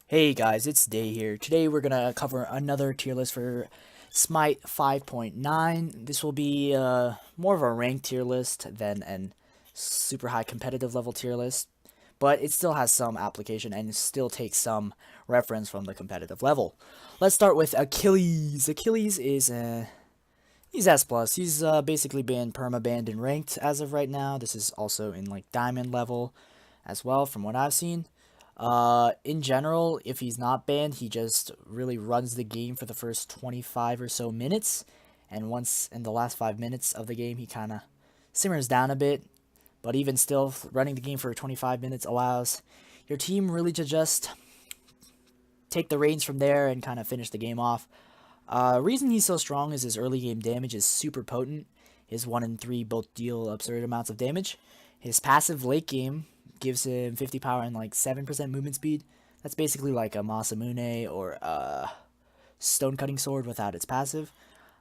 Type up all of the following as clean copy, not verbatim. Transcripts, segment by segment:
Hey guys, it's Day here. Today we're gonna cover another tier list for SMITE 5.9. This will be more of a ranked tier list than an super high competitive level tier list, but it still has some application and still takes some reference from the competitive level. Let's start with Achilles. Achilles is he's S plus. He's basically been perma-banned and ranked as of right now. This is also in like diamond level as well, from what I've seen. In general, if he's not banned, he just really runs the game for the first 25 or so minutes, and once in the last 5 minutes of the game, he kind of simmers down a bit. But even still, running the game for 25 minutes allows your team really to just take the reins from there and kind of finish the game off. Reason he's so strong is his early game damage is super potent. His 1 and 3 both deal absurd amounts of damage. His passive late game gives him 50 power and like 7% movement speed. That's basically like a Masamune or a stone cutting sword without its passive.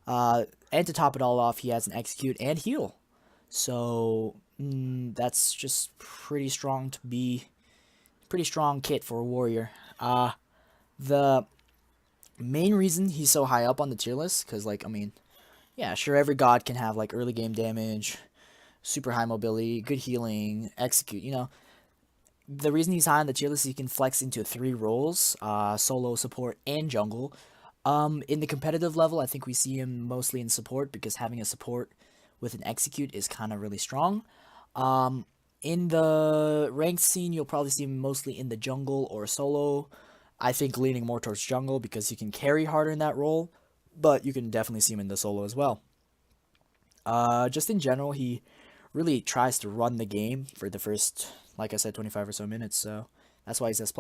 And to top it all off, he has an execute and heal. So that's just pretty strong to be pretty strong kit for a warrior. The main reason he's so high up on the tier list, because like yeah, sure, every god can have like early game damage, super high mobility, good healing, execute, the reason he's high on the tier list is he can flex into 3 roles, solo, support, and jungle. In the competitive level, I think we see him mostly in support because having a support with an execute is kind of really strong. In the ranked scene, you'll probably see him mostly in the jungle or solo. I think leaning more towards jungle because he can carry harder in that role, but you can definitely see him in the solo as well. Just in general, he really tries to run the game for the first, like I said, 25 or so minutes, so that's why he's S+.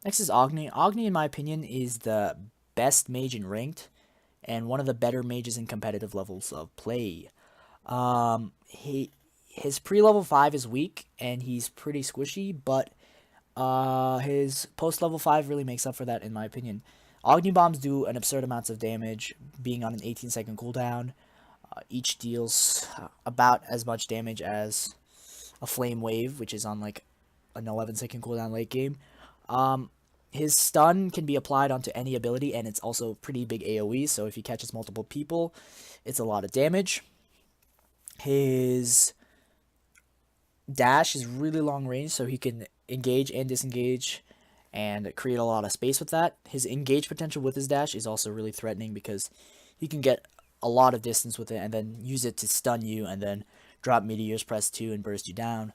Next is Agni. Agni, in my opinion, is the best mage in ranked, and one of the better mages in competitive levels of play. His pre-level 5 is weak, and he's pretty squishy, but his post-level 5 really makes up for that, in my opinion. Agni bombs do an absurd amounts of damage, being on an 18-second cooldown. Each deals about as much damage as a flame wave, which is on like an 11-second cooldown late game. His stun can be applied onto any ability, and it's also pretty big AoE, so if he catches multiple people, it's a lot of damage. His dash is really long range, so he can engage and disengage and create a lot of space with that. His engage potential with his dash is also really threatening because he can get a lot of distance with it and then use it to stun you and then drop meteors, press 2, and burst you down.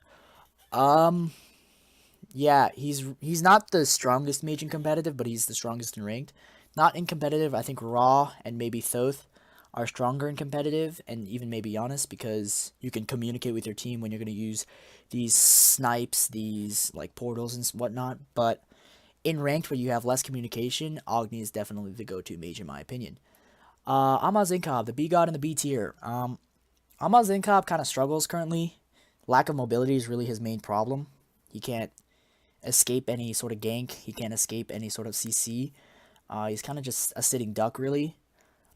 Yeah, he's not the strongest mage in competitive, but he's the strongest in ranked. Not in competitive, I think Ra and maybe Thoth are stronger in competitive, and even maybe Giannis, because you can communicate with your team when you're going to use these snipes, these like portals and whatnot. But in ranked, where you have less communication, Agni is definitely the go-to mage in my opinion. Amazinkob, the B god in the B tier. Amazinkob kind of struggles currently. Lack of mobility is really his main problem. He can't escape any sort of gank. He can't escape any sort of CC. He's kind of just a sitting duck, really,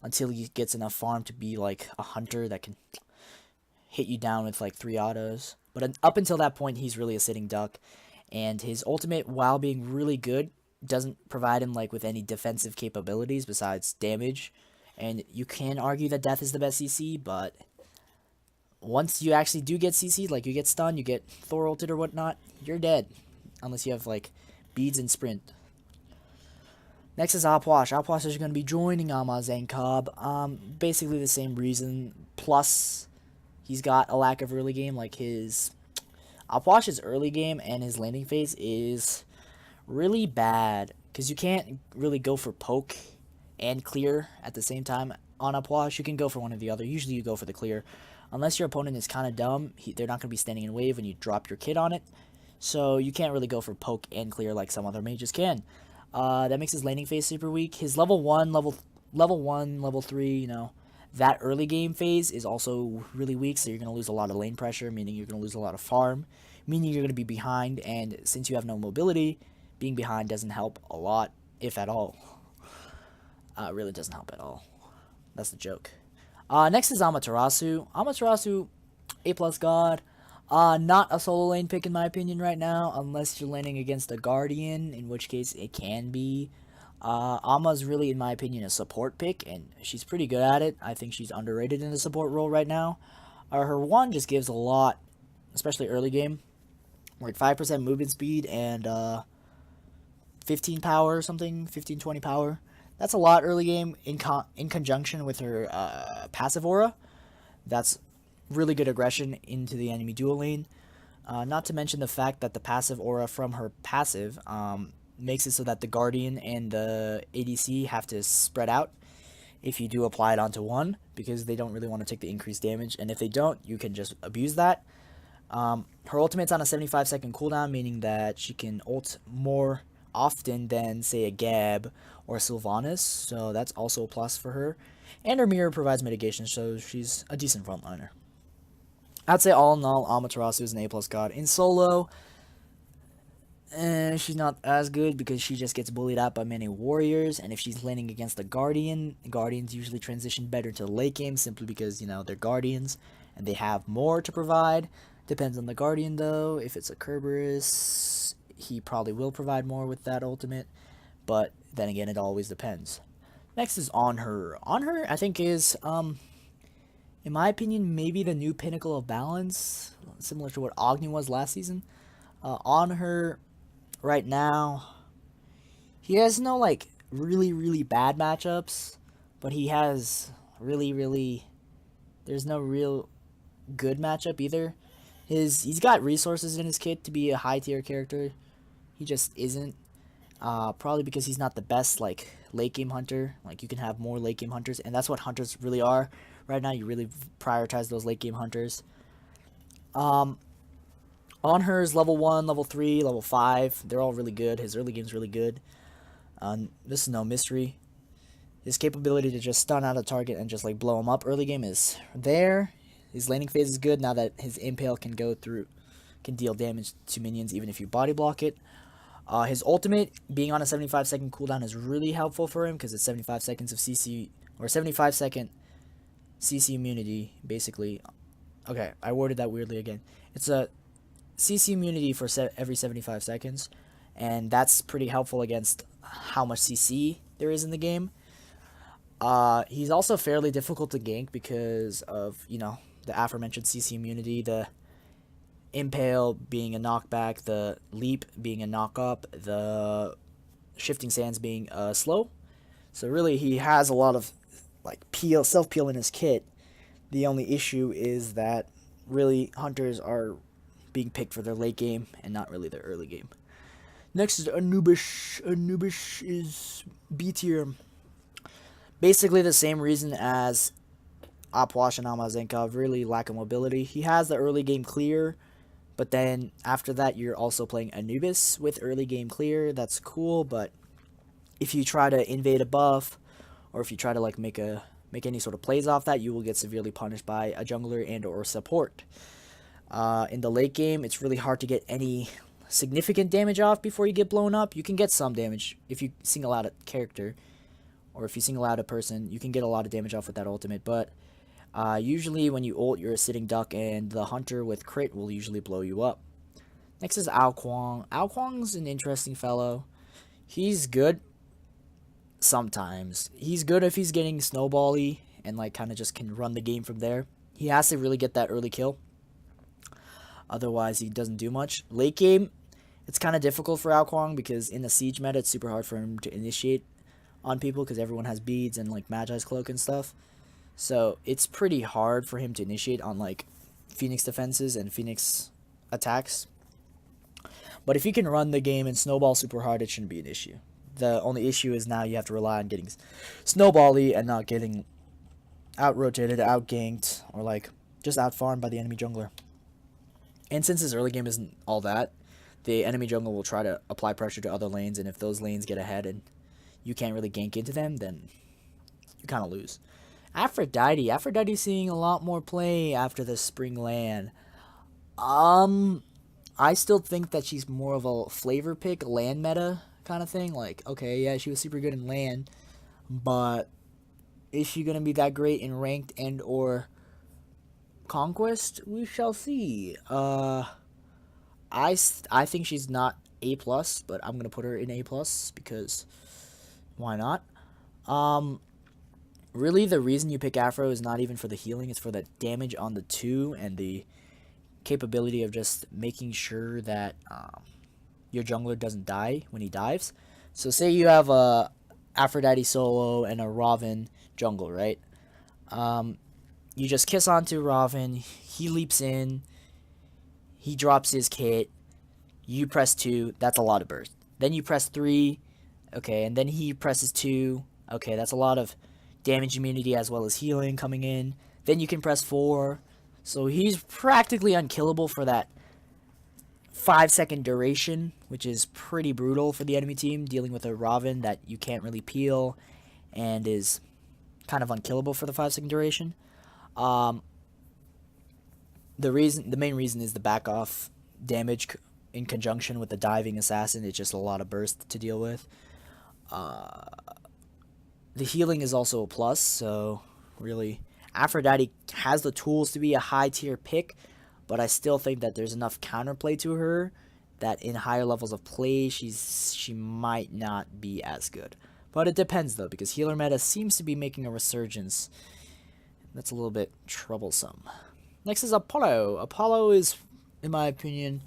until he gets enough farm to be like a hunter that can hit you down with like 3 autos. But up until that point, he's really a sitting duck. And his ultimate, while being really good, doesn't provide him like with any defensive capabilities besides damage. And you can argue that death is the best CC, but once you actually do get CC'd, like you get stunned, you get Thor ulted or whatnot, you're dead. Unless you have like beads and sprint. Next is Apwash. Apwash is going to be joining Amazinkob. Basically the same reason. Plus, he's got a lack of early game. Like his Apwash's early game and his landing phase is really bad because you can't really go for poke and clear at the same time on Apwash. You can go for one or the other. Usually you go for the clear. Unless your opponent is kind of dumb, they're not going to be standing in wave when you drop your kit on it. So you can't really go for poke and clear like some other mages can. That makes his laning phase super weak. His level 1, level 3, that early game phase is also really weak, so you're going to lose a lot of lane pressure, meaning you're going to lose a lot of farm, meaning you're going to be behind, and since you have no mobility, being behind doesn't help a lot, if at all. It really doesn't help at all. That's the joke. Next is Amaterasu. Amaterasu, A+ god. Not a solo lane pick in my opinion right now, unless you're laning against a Guardian, in which case it can be. Ama's really, in my opinion, a support pick, and she's pretty good at it. I think she's underrated in the support role right now. Her one just gives a lot, especially early game. Like 5% movement speed and 15 power or something, 15-20 power. That's a lot early game in conjunction with her passive aura. That's really good aggression into the enemy dual lane. Not to mention the fact that the passive aura from her passive makes it so that the Guardian and the ADC have to spread out if you do apply it onto one, because they don't really want to take the increased damage, and if they don't, you can just abuse that. Her ultimate's on a 75-second cooldown, meaning that she can ult more often than, say, a Gab or a Sylvanas, so that's also a plus for her. And her mirror provides mitigation, so she's a decent frontliner. I'd say all in all, Amaterasu is an A+ god. In solo, she's not as good because she just gets bullied out by many warriors, and if she's laning against a Guardian, Guardians usually transition better to the late game simply because, you know, they're Guardians and they have more to provide. Depends on the Guardian though. If it's a Kerberos, he probably will provide more with that ultimate, but then again, it always depends. Next is On Her. On Her, I think, is, in my opinion, maybe the new pinnacle of balance, similar to what Agni was last season. On Her, right now, he has no, like, really bad matchups, but he has there's no real good matchup either. He's got resources in his kit to be a high tier character. He just isn't. Probably because he's not the best, like, late game hunter. Like, you can have more late game hunters, and that's what hunters really are right now. You really prioritize those late game hunters. On Her's level 1, level 3, level 5, they're all really good. His early game's really good. This is no mystery. His capability to just stun out a target and just, like, blow him up early game is there. His laning phase is good now that his impale can deal damage to minions even if you body block it. His ultimate being on a 75-second cooldown is really helpful for him because it's 75 seconds of CC, or 75-second CC immunity, basically. Okay, I worded that weirdly again. It's a CC immunity for every 75 seconds, and that's pretty helpful against how much CC there is in the game. He's also fairly difficult to gank because of, you know, the aforementioned CC immunity, the impale being a knockback, the leap being a knock up, the shifting sands being slow. So really, he has a lot of, like, self-peel in his kit. The only issue is that really hunters are being picked for their late game and not really their early game. Next is Anubis. Anubis is B tier. Basically the same reason as Opwash and Amazenkov, really lack of mobility. He has the early game clear, but then after that you're also playing Anubis with early game clear. That's cool, but if you try to invade a buff, or if you try to, like, make any sort of plays off that, you will get severely punished by a jungler and or support. In the late game, it's really hard to get any significant damage off before you get blown up. You can get some damage if you single out a character, or if you single out a person, you can get a lot of damage off with that ultimate, but usually when you ult, you're a sitting duck, and the hunter with crit will usually blow you up. Next is Ao Kuang. Ao Kuang's an interesting fellow. He's good sometimes. He's good if he's getting snowball-y and, like, kind of just can run the game from there. He has to really get that early kill. Otherwise, he doesn't do much. Late game, it's kind of difficult for Ao Kuang because in the siege meta, it's super hard for him to initiate on people because everyone has beads and, like, Magi's cloak and stuff. So it's pretty hard for him to initiate on, like, Phoenix defenses and Phoenix attacks. But if you can run the game and snowball super hard, it shouldn't be an issue. The only issue is now you have to rely on getting snowball-y and not getting out-rotated, out-ganked, or, like, just out-farmed by the enemy jungler. And since his early game isn't all that, the enemy jungle will try to apply pressure to other lanes, and if those lanes get ahead and you can't really gank into them, then you kind of lose. Aphrodite's seeing a lot more play after the spring land. I still think that she's more of a flavor pick, land meta kind of thing. Like, okay, yeah, she was super good in land, but is she going to be that great in ranked and or Conquest, we shall see. I think she's not A+, but I'm gonna put her in A+, because why not? Really, the reason you pick Afro is not even for the healing, it's for the damage on the 2 and the capability of just making sure that your jungler doesn't die when he dives. So say you have a Aphrodite solo and a Raven jungle, right? You just kiss onto Raven, he leaps in, he drops his kit, you press 2, that's a lot of burst. Then you press 3, okay, and then he presses 2, okay, that's a lot of damage immunity as well as healing coming in. Then you can press 4, so he's practically unkillable for that 5-second duration, which is pretty brutal for the enemy team, dealing with a Raven that you can't really peel and is kind of unkillable for the 5-second duration. The main reason is the back off damage in conjunction with the diving assassin. It's just a lot of burst to deal with. The healing is also a plus, so really Aphrodite has the tools to be a high tier pick, but I still think that there's enough counterplay to her that in higher levels of play she might not be as good. But it depends though, because healer meta seems to be making a resurgence. That's a little bit troublesome. Next is Apollo. Apollo is, in my opinion,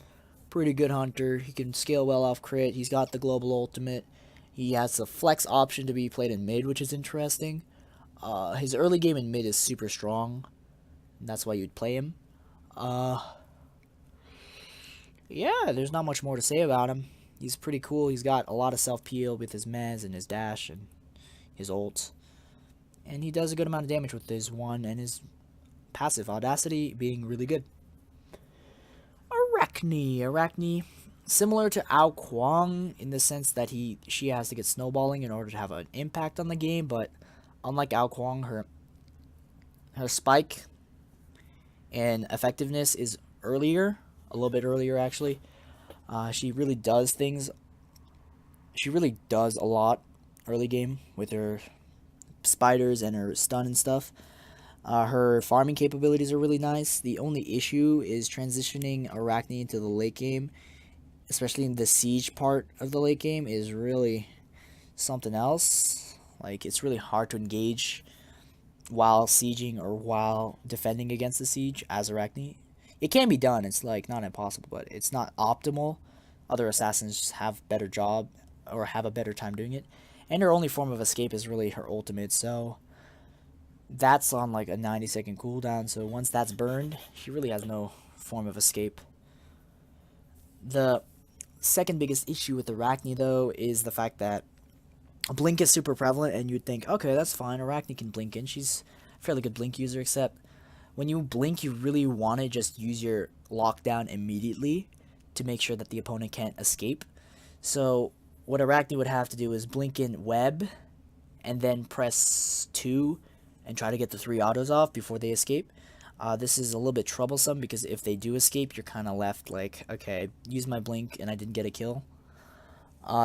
pretty good hunter. He can scale well off crit. He's got the global ultimate. He has the flex option to be played in mid, which is interesting. His early game in mid is super strong. And that's why you'd play him. Yeah, there's not much more to say about him. He's pretty cool. He's got a lot of self-peel with his mez and his dash and his ult. And he does a good amount of damage with his 1 and his passive Audacity being really good. Arachne. Similar to Ao Kwang in the sense that she has to get snowballing in order to have an impact on the game, but unlike Ao Kwang, her spike and effectiveness is earlier, a little bit earlier actually. She really does things. She really does a lot early game with her spiders and her stun and stuff. Her farming capabilities are really nice. The only issue is transitioning Arachne into the late game, especially in the siege part of the late game, is really something else. Like, it's really hard to engage while sieging or while defending against the siege as Arachne. It can be done, it's like not impossible, but it's not optimal. Other assassins just have better job or have a better time doing it. And her only form of escape is really her ultimate, so that's on like a 90-second cooldown, so once that's burned, she really has no form of escape. The second biggest issue with Arachne, though, is the fact that blink is super prevalent, and you'd think, okay, that's fine, Arachne can blink in. She's a fairly good blink user, except when you blink, you really want to just use your lockdown immediately to make sure that the opponent can't escape. So what Arachne would have to do is blink in web, and then press 2 and try to get the 3 autos off before they escape. This is a little bit troublesome because if they do escape, you're kind of left like, okay, use my blink and I didn't get a kill.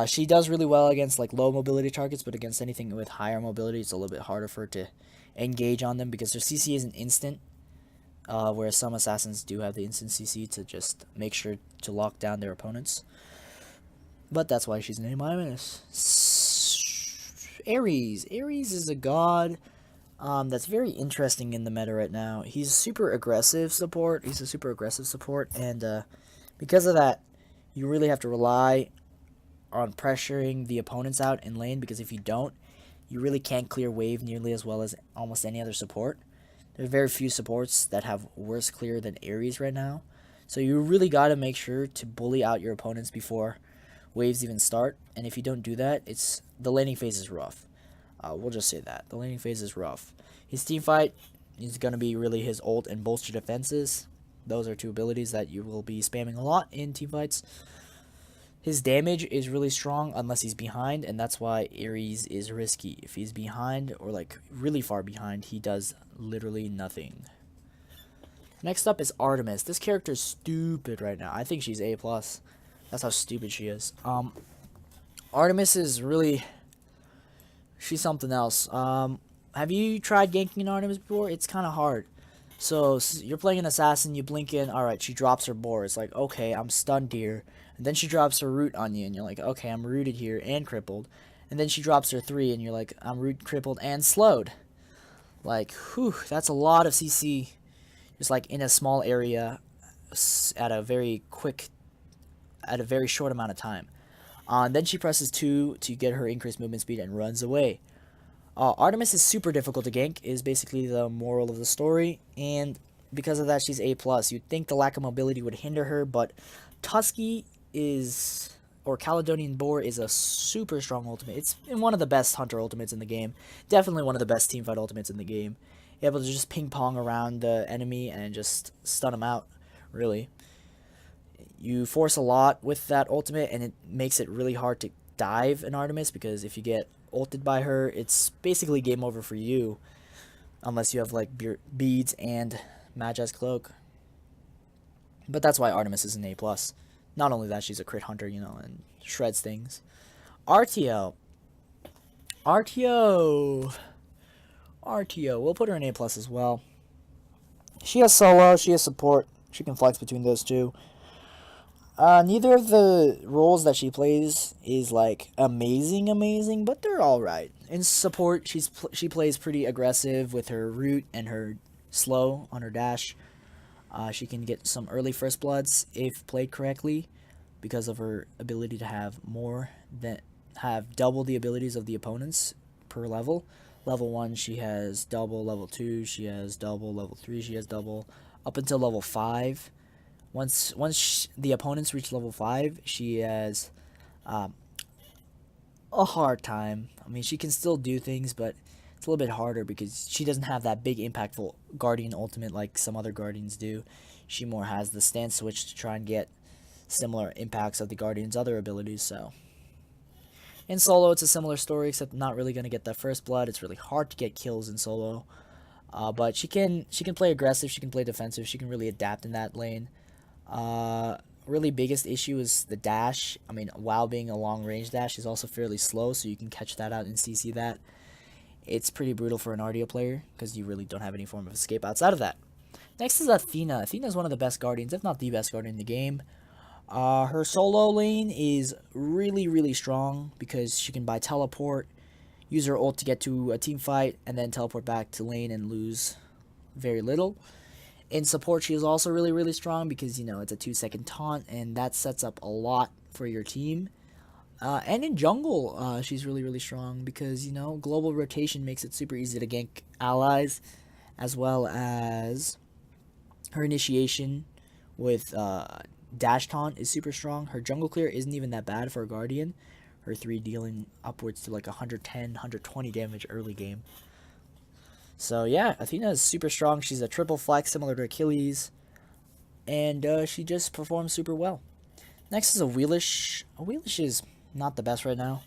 She does really well against like low mobility targets, but against anything with higher mobility, it's a little bit harder for her to engage on them because their CC isn't instant, whereas some assassins do have the instant CC to just make sure to lock down their opponents. But that's why she's an A-. Ares. Ares is a god that's very interesting in the meta right now. He's super aggressive support. He's a super aggressive support, and because of that, you really have to rely on pressuring the opponents out in lane, because if you don't, you really can't clear wave nearly as well as almost any other support. There are very few supports that have worse clear than Ares right now. So you really got to make sure to bully out your opponents before waves even start, and if you don't do that, the laning phase is rough. We'll just say that. The laning phase is rough. His team fight is going to be really his ult and bolster defenses. Those are two abilities that you will be spamming a lot in team fights. His damage is really strong unless he's behind, and that's why Ares is risky. If he's behind or like really far behind, he does literally nothing. Next up is Artemis. This character is stupid right now. I think she's A+. That's how stupid she is. Artemis is really... she's something else. Have you tried ganking an Artemis before? It's kind of hard. So you're playing an assassin, you blink in, alright, she drops her boar. It's like, okay, I'm stunned here. And then she drops her root on you, and you're like, okay, I'm rooted here and crippled. And then she drops her 3, and you're like, I'm root, crippled, and slowed. Like, whew, that's a lot of CC. Just like in a small area at a very short amount of time. And then she presses 2 to get her increased movement speed and runs away. Artemis is super difficult to gank, is basically the moral of the story, and because of that, she's A+. You'd think the lack of mobility would hinder her, but Tusky is, or Caledonian Boar, is a super strong ultimate. It's one of the best hunter ultimates in the game. Definitely one of the best teamfight ultimates in the game. You're able to just ping-pong around the enemy and just stun them out, really. You force a lot with that ultimate, and it makes it really hard to dive an Artemis, because if you get ulted by her, it's basically game over for you, unless you have like beads and Magi's cloak. But that's why Artemis is an A+. Not only that, she's a crit hunter, you know, and shreds things. RTO, we'll put her in A+ as well. She has solo, she has support, she can flex between those two. Neither of the roles that she plays is like amazing, but they're all right. In support, she plays pretty aggressive with her root and her slow on her dash. She can get some early first bloods if played correctly, because of her ability to have double the abilities of the opponents per level. Level 1, she has double. Level 2, she has double. Level 3, she has double. Up until level 5. Once the opponents reach level 5, she has a hard time. I mean, she can still do things, but it's a little bit harder because she doesn't have that big impactful Guardian ultimate like some other Guardians do. She more has the stance switch to try and get similar impacts of the Guardian's other abilities. So in solo, it's a similar story, except not really going to get that first blood. It's really hard to get kills in solo. But she can play aggressive, she can play defensive, she can really adapt in that lane. Really biggest issue is the dash. I mean, while being a long range dash, is also fairly slow, so you can catch that out and CC that. It's pretty brutal for an RDO player, because you really don't have any form of escape outside of that. Next is Athena. Athena is one of the best Guardians, if not the best Guardian in the game. Her solo lane is really strong, because she can buy teleport, use her ult to get to a team fight, and then teleport back to lane and lose very little. In support, she is also really strong, because, you know, it's a 2-second taunt, and that sets up a lot for your team. And in jungle, she's really strong, because, you know, global rotation makes it super easy to gank allies, as well as her initiation with dash taunt is super strong. Her jungle clear isn't even that bad for a Guardian. Her 3 dealing upwards to like 110, 120 damage early game. So yeah, Athena is super strong. She's a triple flex similar to Achilles, and she just performs super well. Next is a Wheelish. A Wheelish is not the best right now.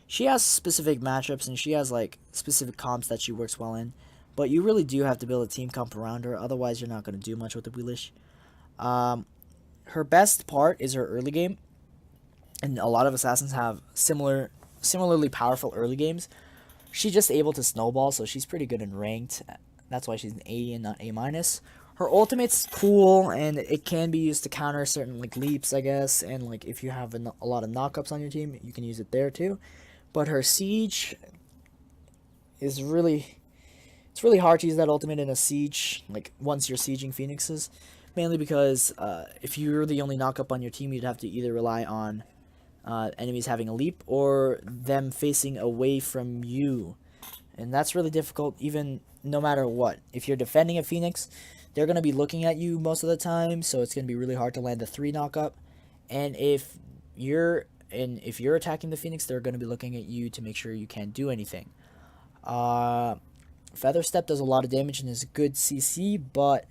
She has specific matchups, and she has like specific comps that she works well in, but you really do have to build a team comp around her, otherwise you're not going to do much with the Wheelish. Her best part is her early game, and a lot of assassins have similarly powerful early games. She's just able to snowball, so she's pretty good in ranked. That's why she's an A and not A-. Her ultimate's cool, and it can be used to counter certain like leaps, I guess, and like if you have a lot of knockups on your team, you can use it there too. But her siege is it's really hard to use that ultimate in a siege, like once you're sieging phoenixes, mainly because if you're the only knockup on your team, you'd have to either rely on enemies having a leap or them facing away from you, and that's really difficult even no matter what. If you're defending a phoenix, they're going to be looking at you most of the time, so it's going to be really hard to land the 3 knockup. And if you're attacking the phoenix, they're going to be looking at you to make sure you can't do anything. Feather Step does a lot of damage and is a good CC, but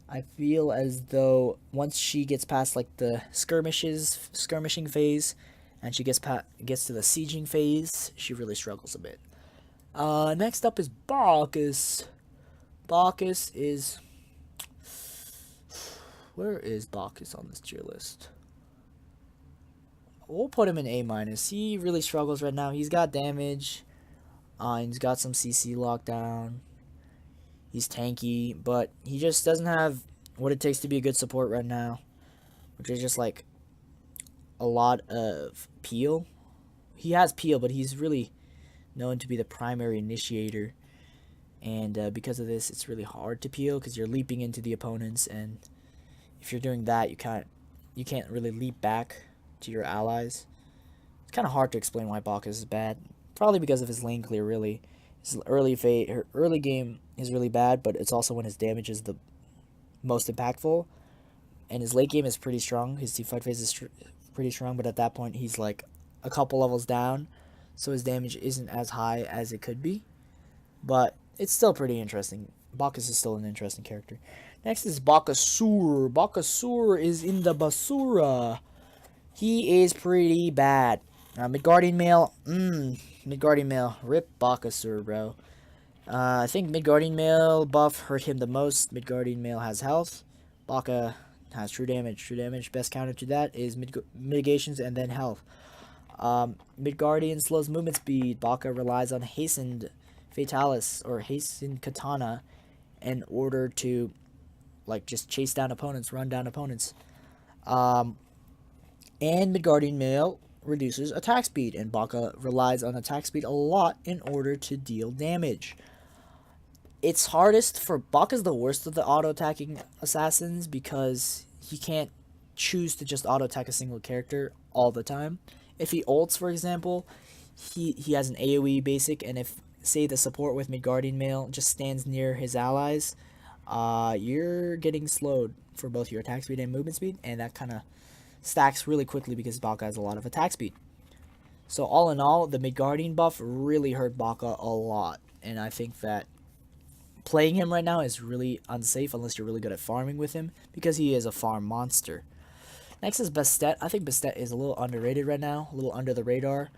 I feel as though once she gets past like the skirmishing phase, and she gets to the sieging phase, she really struggles a bit. Next up is Bacchus. Bacchus is... Where is Bacchus on this tier list? We'll put him in A-. He really struggles right now. He's got damage. He's got some CC lockdown. He's tanky, but he just doesn't have what it takes to be a good support right now, which is just like a lot of peel. He has peel, but he's really known to be the primary initiator, and because of this, it's really hard to peel because you're leaping into the opponents, and if you're doing that, you can't really leap back to your allies. It's kind of hard to explain why Bacchus is bad. Probably because of his lane clear, really. His early game is really bad, but it's also when his damage is the most impactful. And his late game is pretty strong. His teamfight phase is pretty strong, but at that point, he's like a couple levels down, so his damage isn't as high as it could be. But it's still pretty interesting. Bacchus is still an interesting character. Next is Bacchusur. Bacchusur is in the Basura. He is pretty bad. Midgardian male. Midgardian male. Rip Bacchusur, bro. I think Midgardian male buff hurt him the most. Midgardian male has health. Bacca has true damage. True damage. Best counter to that is mitigations and then health. Midgardian slows movement speed. Bacca relies on hastened Fatalis or hastened Katana in order to like just chase down opponents, run down opponents. And Midgardian male reduces attack speed, and Bacca relies on attack speed a lot in order to deal damage. It's hardest for Bacca's the worst of the auto attacking assassins because he can't choose to just auto attack a single character all the time. If he ults, for example, he has an AoE basic, and if say the support with Midgardian male just stands near his allies, you're getting slowed for both your attack speed and movement speed, and that kind of stacks really quickly because Bacca has a lot of attack speed. So all in all, the Midgardian buff really hurt Bacca a lot, and I think that playing him right now is really unsafe unless you're really good at farming with him because he is a farm monster. Next is Bastet. I think Bastet is a little underrated right now, a little under the radar.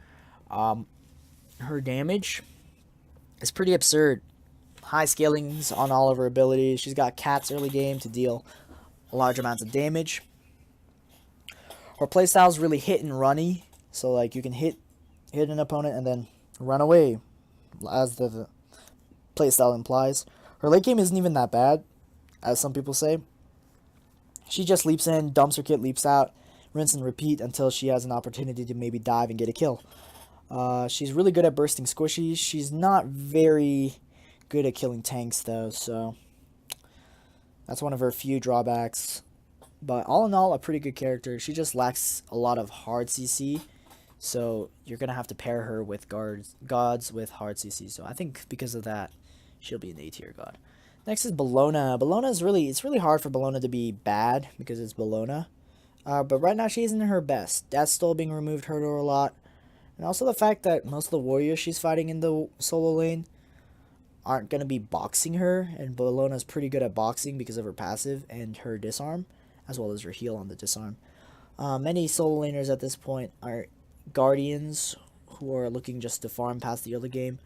Her damage is pretty absurd. High scalings on all of her abilities. She's got Cats early game to deal large amounts of damage. Her playstyle is really hit and runny, so like you can hit an opponent and then run away, as the playstyle implies. Her late game isn't even that bad, as some people say. She just leaps in, dumps her kit, leaps out, rinse and repeat until she has an opportunity to maybe dive and get a kill. She's really good at bursting squishies. She's not very good at killing tanks, though, so that's one of her few drawbacks. But all in all, a pretty good character. She just lacks a lot of hard CC, so you're going to have to pair her with gods with hard CC. So I think because of that, she'll be an A tier god. Next is Bellona. It's really hard for Bellona to be bad because it's Bellona. But right now she isn't her best. Death Stole being removed hurt her a lot. And also the fact that most of the warriors she's fighting in the solo lane aren't going to be boxing her. And Bellona's pretty good at boxing because of her passive and her disarm, as well as her heal on the disarm. Many solo laners at this point are guardians who are looking just to farm past the early game,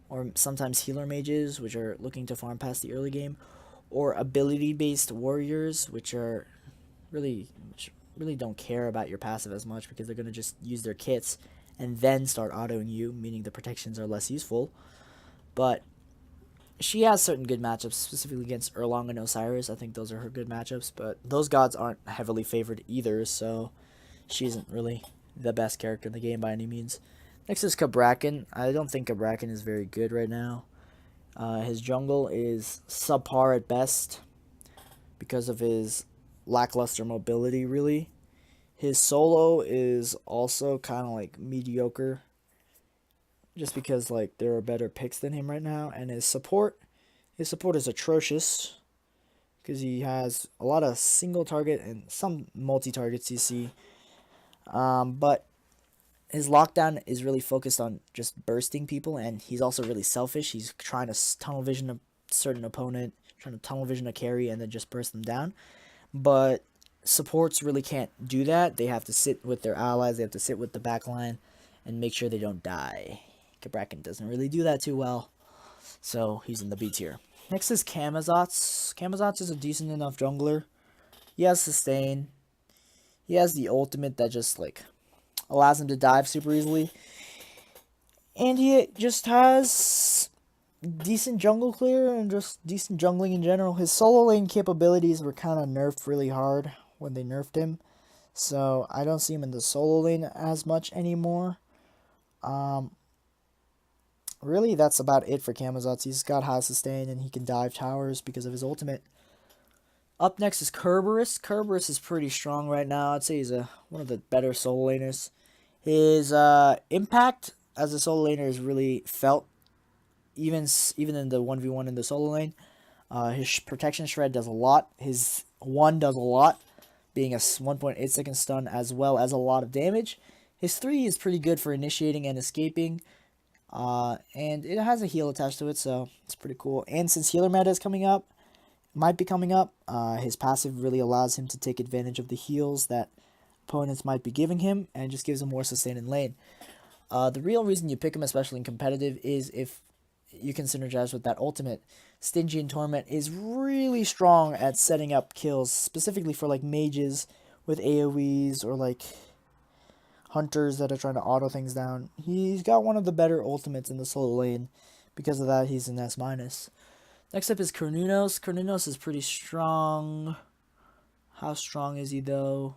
or sometimes healer mages, which are looking to farm past the early game, or ability-based warriors, which really don't care about your passive as much because they're going to just use their kits and then start autoing you, meaning the protections are less useful. But she has certain good matchups, specifically against Erlang and Osiris. I think those are her good matchups, but those gods aren't heavily favored either, so she isn't really the best character in the game by any means. Next is Cabrakan. I don't think Cabrakan is very good right now. His jungle is subpar at best because of his lackluster mobility, really. His solo is also kind of like mediocre, just because like there are better picks than him right now. And his support is atrocious because he has a lot of single target and some multi-target CC. But his lockdown is really focused on just bursting people, and he's also really selfish. He's trying to tunnel vision a certain opponent, trying to tunnel vision a carry, and then just burst them down. But supports really can't do that. They have to sit with their allies, they have to sit with the backline, and make sure they don't die. Cabrakan doesn't really do that too well, so he's in the B tier. Next is Camazotz. Camazotz is a decent enough jungler. He has sustain. He has the ultimate that just like allows him to dive super easily. And he just has decent jungle clear and just decent jungling in general. His solo lane capabilities were kind of nerfed really hard when they nerfed him. So I don't see him in the solo lane as much anymore. Really, that's about it for Camazotz. He's got high sustain and he can dive towers because of his ultimate. Up next is Kerberos. Kerberos is pretty strong right now. I'd say he's one of the better solo laners. His impact as a solo laner is really felt, even in the 1v1 in the solo lane. His protection shred does a lot. His 1 does a lot, being a 1.8 second stun as well as a lot of damage. His 3 is pretty good for initiating and escaping. And it has a heal attached to it, so it's pretty cool. And since healer meta is might be coming up, his passive really allows him to take advantage of the heals that opponents might be giving him, and just gives him more sustain in lane. The real reason you pick him, especially in competitive, is if you can synergize with that ultimate. Stingy and Torment is really strong at setting up kills, specifically for like mages with AoEs or like hunters that are trying to auto things down. He's got one of the better ultimates in the solo lane. Because of that, he's an S-. Next up is Cernunnos. Cernunnos is pretty strong. How strong is he though?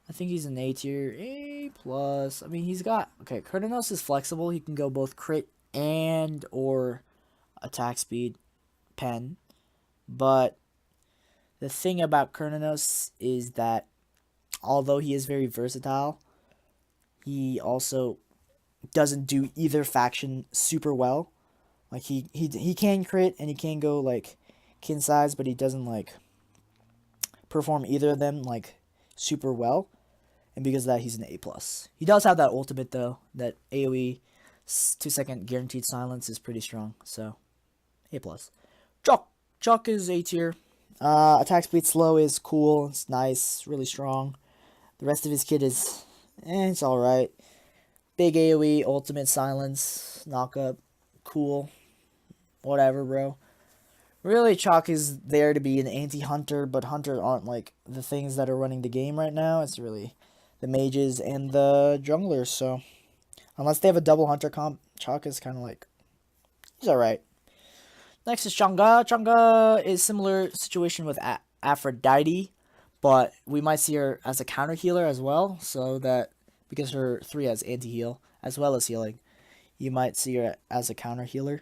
I think he's an A tier, A+. I mean, he's got... Okay, Cernunnos is flexible. He can go both crit and or attack speed, pen. But the thing about Cernunnos is that although he is very versatile, he also doesn't do either faction super well. Like he can crit and he can go like kin size, but he doesn't like perform either of them like super well. And because of that, he's an A+. He does have that ultimate though, that AoE 2-second guaranteed silence is pretty strong. So A+. Chuck is A tier. Attack speed slow is cool. It's nice, really strong. The rest of his kit is it's alright. Big AoE, ultimate silence, knockup, cool. Whatever, bro. Really, Chalk is there to be an anti-hunter, but hunters aren't like the things that are running the game right now. It's really the mages and the junglers, so unless they have a double hunter comp, Chalk is kind of like, he's alright. Next is Chang'e. Chang'e is similar situation with Aphrodite, but we might see her as a counter healer as well, so that because her 3 has anti-heal as well as healing, you might see her as a counter healer.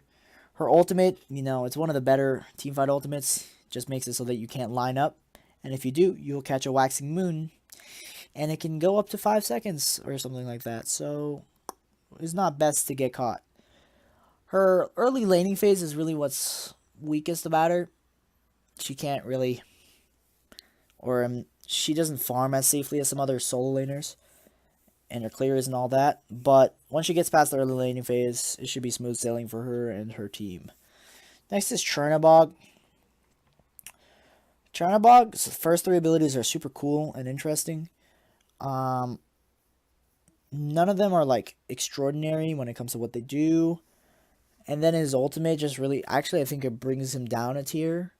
Her ultimate, you know, it's one of the better teamfight ultimates. Just makes it so that you can't line up, and if you do, you'll catch a waxing moon, and it can go up to 5 seconds or something like that, so it's not best to get caught. Her early laning phase is really what's weakest about her. She can't really, or she doesn't farm as safely as some other solo laners, and her clear isn't all that. But once she gets past the early laning phase, it should be smooth sailing for her and her team. Next is Chernobog. Chernobog's first 3 abilities are super cool and interesting. None of them are like extraordinary when it comes to what they do. And then his ultimate just really, actually I think it brings him down a tier.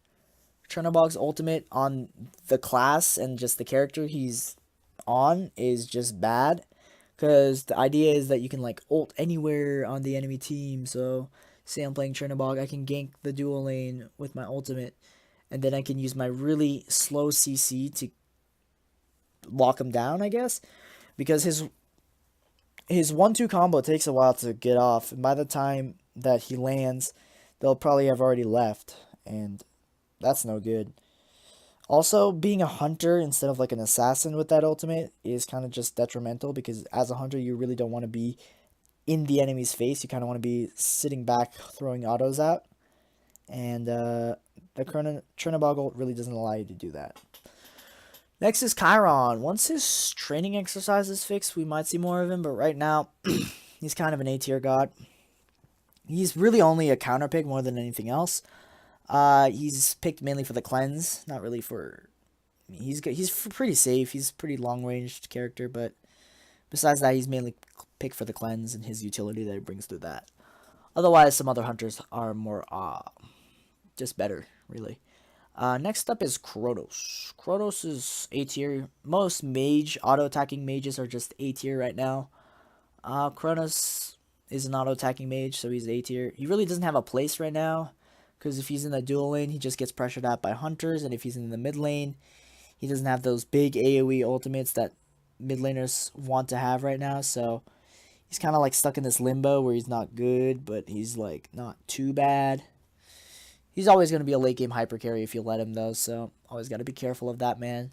Chernobog's ultimate on the class and just the character he's on is just bad. Because the idea is that you can like ult anywhere on the enemy team. So say I'm playing Chernobog, I can gank the dual lane with my ultimate. And then I can use my really slow CC to lock him down, I guess. Because his 1-2 combo takes a while to get off. And by the time that he lands, they'll probably have already left. And that's no good. Also, being a hunter instead of like an assassin with that ultimate is kind of just detrimental, because as a hunter, you really don't want to be in the enemy's face. You kind of want to be sitting back, throwing autos out. And the Chernobog ult really doesn't allow you to do that. Next is Chiron. Once his training exercise is fixed, we might see more of him. But right now, he's kind of an A-tier god. He's really only a counter pick more than anything else. He's picked mainly for the cleanse, not really for... He's pretty safe. He's a pretty long-ranged character, but besides that, he's mainly picked for the cleanse and his utility that he brings through that. Otherwise, some other hunters are more, just better, really. Next up is Kronos. Kronos is A tier. Most mage, auto-attacking mages are just A tier right now. Kronos is an auto-attacking mage, so he's A tier. He really doesn't have a place right now, because if he's in the dual lane, he just gets pressured at by hunters, and if he's in the mid lane, he doesn't have those big AoE ultimates that mid laners want to have right now, so he's kind of like stuck in this limbo where he's not good, but he's like not too bad. He's always going to be a late game hyper carry if you let him though, so always got to be careful of that, man.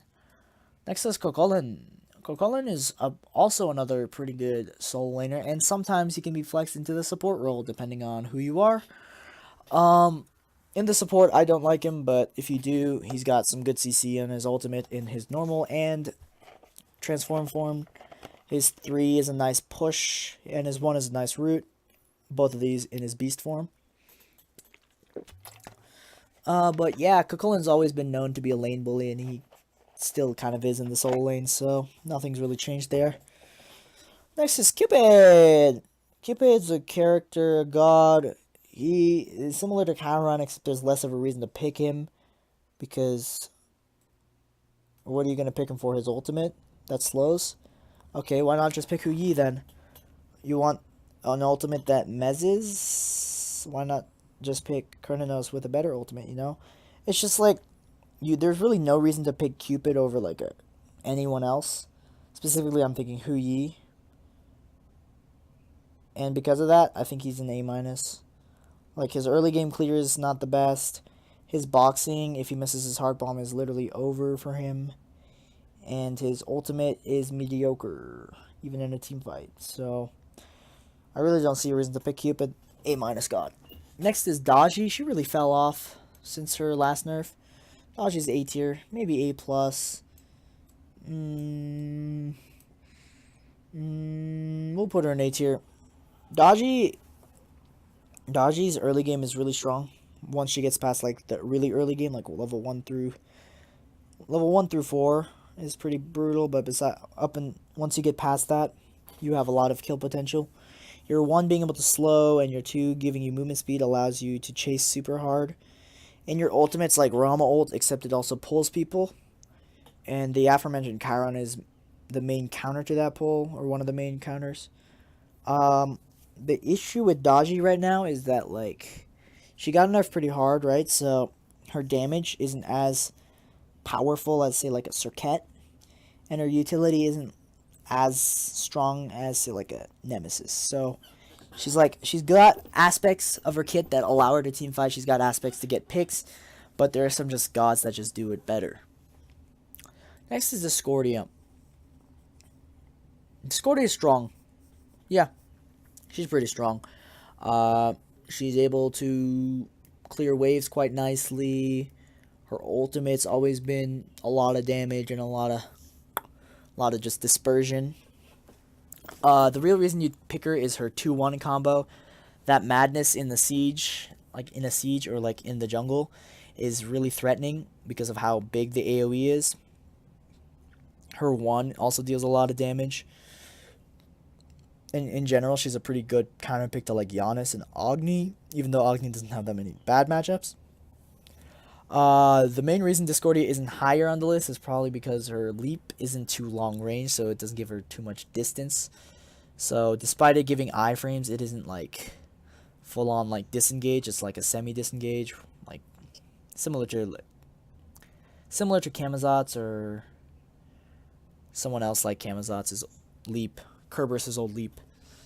Next is Kokolin. Kokolin is also another pretty good solo laner, and sometimes he can be flexed into the support role depending on who you are. In the support, I don't like him, but if you do, he's got some good CC on his ultimate in his normal and transform form. His 3 is a nice push, and his 1 is a nice root. Both of these in his beast form. But yeah, Kokolin's always been known to be a lane bully, and he still kind of is in the solo lane, so nothing's really changed there. Next is Cupid. Cupid's a character, a god. He is similar to Chiron, except there's less of a reason to pick him, because what are you going to pick him for? His ultimate? That slows? Okay, why not just pick Hu Yi then? You want an ultimate that mezzes? Why not just pick Kernanos with a better ultimate, you know? It's just like, there's really no reason to pick Cupid over like anyone else. Specifically, I'm thinking Hu Yi. And because of that, I think he's an A-. Like, his early game clear is not the best. His boxing, if he misses his heart bomb, is literally over for him. And his ultimate is mediocre, even in a team fight. So, I really don't see a reason to pick Cupid. A- god. Next is Daji. She really fell off since her last nerf. Daji's A tier, maybe A+. We'll put her in A tier. Daji's early game is really strong. Once she gets past like the really early game, like level 1 through 4 is pretty brutal, but once you get past that, you have a lot of kill potential. Your 1 being able to slow and your 2 giving you movement speed allows you to chase super hard. And your ultimate's like Rama ult, except it also pulls people. And the aforementioned Chiron is the main counter to that pull, or one of the main counters. The issue with Daji right now is that, like, she got nerfed pretty hard, right? So her damage isn't as powerful as, say, like a Circuit. And her utility isn't as strong as, say, like a Nemesis. So she's got aspects of her kit that allow her to teamfight. She's got aspects to get picks, but there are some just gods that just do it better. Next is Discordia. Discordia is strong. Yeah, she's pretty strong. She's able to clear waves quite nicely. Her ultimate's always been a lot of damage and a lot of just dispersion. The real reason you pick her is her 2-1 combo. That madness in the siege, like in a siege or like in the jungle, is really threatening because of how big the AoE is. Her 1 also deals a lot of damage. In general, she's a pretty good counter pick to like Giannis and Agni, even though Agni doesn't have that many bad matchups. The main reason Discordia isn't higher on the list is probably because her leap isn't too long range, so it doesn't give her too much distance. So despite it giving iframes, it isn't like full on like disengage. It's like a semi disengage, like similar to Camazot's or someone else like Camazot's leap, Kerberos' old leap,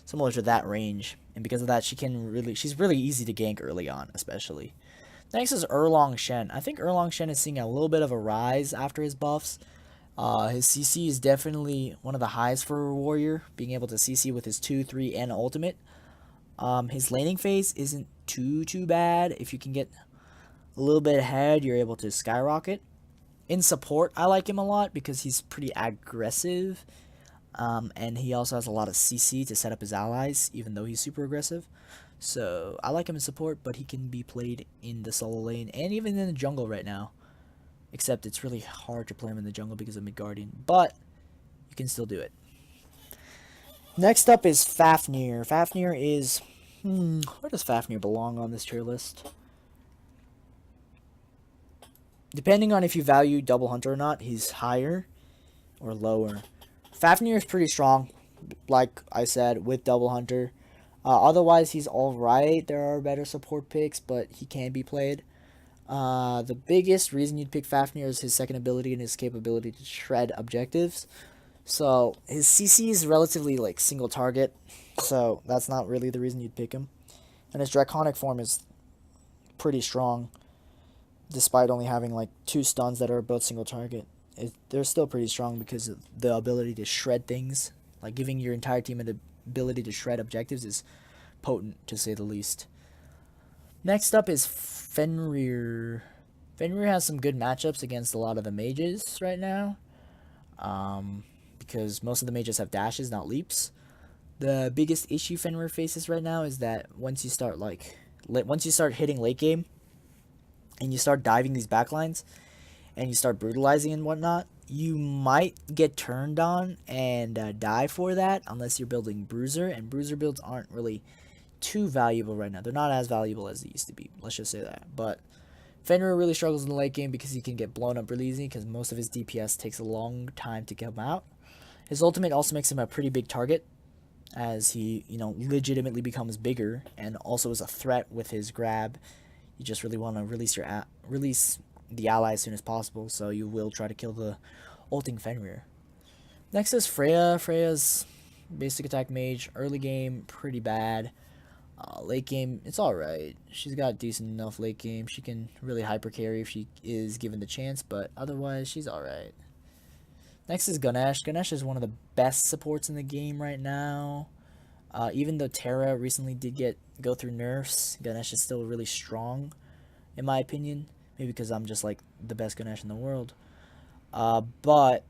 similar to that range. And because of that, she's really easy to gank early on, especially. Next is Erlang Shen. I think Erlang Shen is seeing a little bit of a rise after his buffs. His CC is definitely one of the highs for a warrior, being able to CC with his 2, 3, and ultimate. His laning phase isn't too bad. If you can get a little bit ahead, you're able to skyrocket. In support, I like him a lot because he's pretty aggressive. And he also has a lot of CC to set up his allies, even though he's super aggressive. So I like him in support, but he can be played in the solo lane and even in the jungle right now. Except it's really hard to play him in the jungle because of Midgardian, but you can still do it. Next up is Fafnir. Fafnir is... where does Fafnir belong on this tier list? Depending on if you value Double Hunter or not, he's higher or lower. Fafnir is pretty strong, like I said, with Double Hunter. Otherwise, he's alright. There are better support picks, but he can be played. The biggest reason you'd pick Fafnir is his second ability and his capability to shred objectives. So his CC is relatively like single target, so that's not really the reason you'd pick him. And his draconic form is pretty strong, despite only having like 2 stuns that are both single target. They're still pretty strong because of the ability to shred things. Like giving your entire team the ability to shred objectives is potent, to say the least. Next up is Fenrir. Fenrir has some good matchups against a lot of the mages right now. Because most of the mages have dashes, not leaps. The biggest issue Fenrir faces right now is that once you start hitting late game, and you start diving these backlines, and you start brutalizing and whatnot, you might get turned on and die for that unless you're building Bruiser, and Bruiser builds aren't really too valuable right now. They're not as valuable as they used to be, let's just say that. But Fenrir really struggles in the late game because he can get blown up really easy because most of his DPS takes a long time to come out. His ultimate also makes him a pretty big target as he, legitimately becomes bigger, and also is a threat with his grab. You just really want to release the ally as soon as possible, so you will try to kill the ulting Fenrir. Next is Freya. Freya's basic attack mage. Early game, pretty bad. Late game, it's alright. She's got decent enough late game. She can really hyper carry if she is given the chance, but otherwise, she's alright. Next is Ganesh. Ganesh is one of the best supports in the game right now. Even though Terra recently did go through nerfs, Ganesh is still really strong, in my opinion. Maybe because I'm just like the best Ganesh in the world. But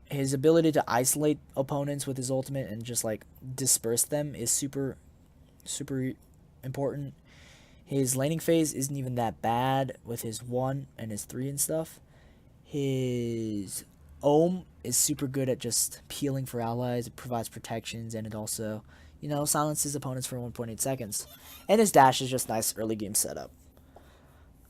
his ability to isolate opponents with his ultimate and just like disperse them is super important. His laning phase isn't even that bad with his 1 and his 3 and stuff. His Ohm is super good at just peeling for allies. It provides protections, and it also, silences opponents for 1.8 seconds. And his dash is just nice early game setup.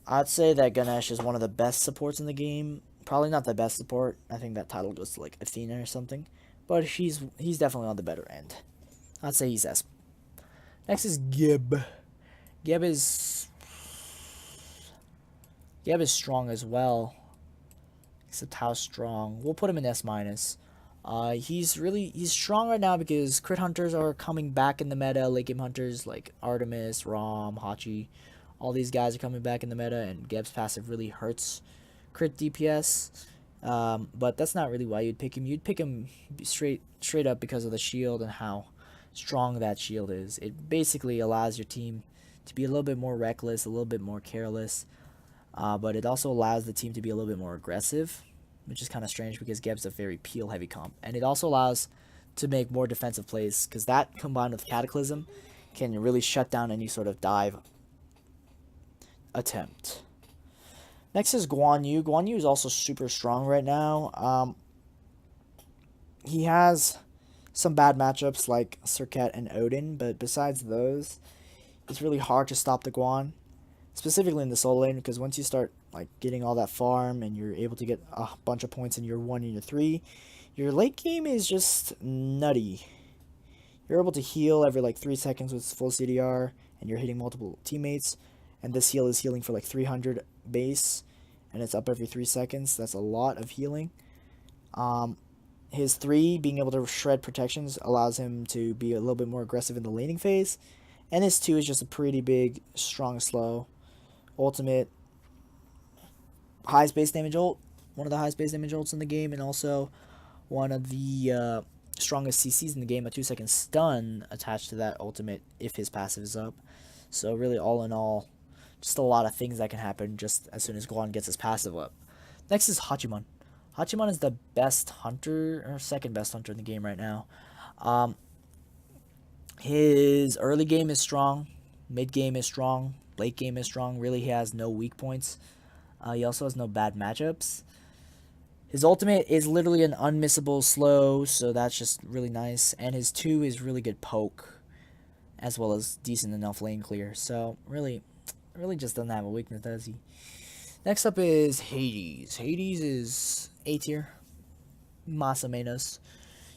I'd say that Ganesh is one of the best supports in the game. Probably not the best support. I think that title goes to like Athena or something. But he's definitely on the better end. I'd say he's S. Next is Gib. Gib is strong as well. Except how strong? We'll put him in S-. He's strong right now because crit hunters are coming back in the meta. Late game hunters like Artemis, Rom, Hachi, all these guys are coming back in the meta, and Geb's passive really hurts crit DPS. But that's not really why you'd pick him. You'd pick him straight up because of the shield and how strong that shield is. It basically allows your team to be a little bit more reckless, a little bit more careless. But it also allows the team to be a little bit more aggressive, which is kind of strange because Geb's a very peel-heavy comp. And it also allows to make more defensive plays, because that combined with Cataclysm can really shut down any sort of dive attempt. Next is Guan Yu. Guan Yu is also super strong right now. He has some bad matchups like Serket and Odin, but besides those, it's really hard to stop the Guan. Specifically in the solo lane, because once you start like getting all that farm and you're able to get a bunch of points in your 1 and your 3, your late game is just nutty. You're able to heal every like 3 seconds with full CDR, and you're hitting multiple teammates, and this heal is healing for like 300 base, and it's up every 3 seconds. That's a lot of healing. His 3 being able to shred protections allows him to be a little bit more aggressive in the laning phase, and his 2 is just a pretty big, strong, slow ultimate, highest base damage ult, one of the highest base damage ults in the game, and also one of the strongest CCs in the game, a 2-second stun attached to that ultimate if his passive is up. So really, all in all, just a lot of things that can happen just as soon as Guan gets his passive up. Next is Hachiman. Hachiman is the best hunter, or second best hunter in the game right now. His early game is strong, mid game is strong, late game is strong. Really, he has no weak points. He also has no bad matchups. His ultimate is literally an unmissable slow, so that's just really nice. And his 2 is really good poke, as well as decent enough lane clear. So really just doesn't have a weakness, does he? Next up is Hades. Hades is A tier, más o menos.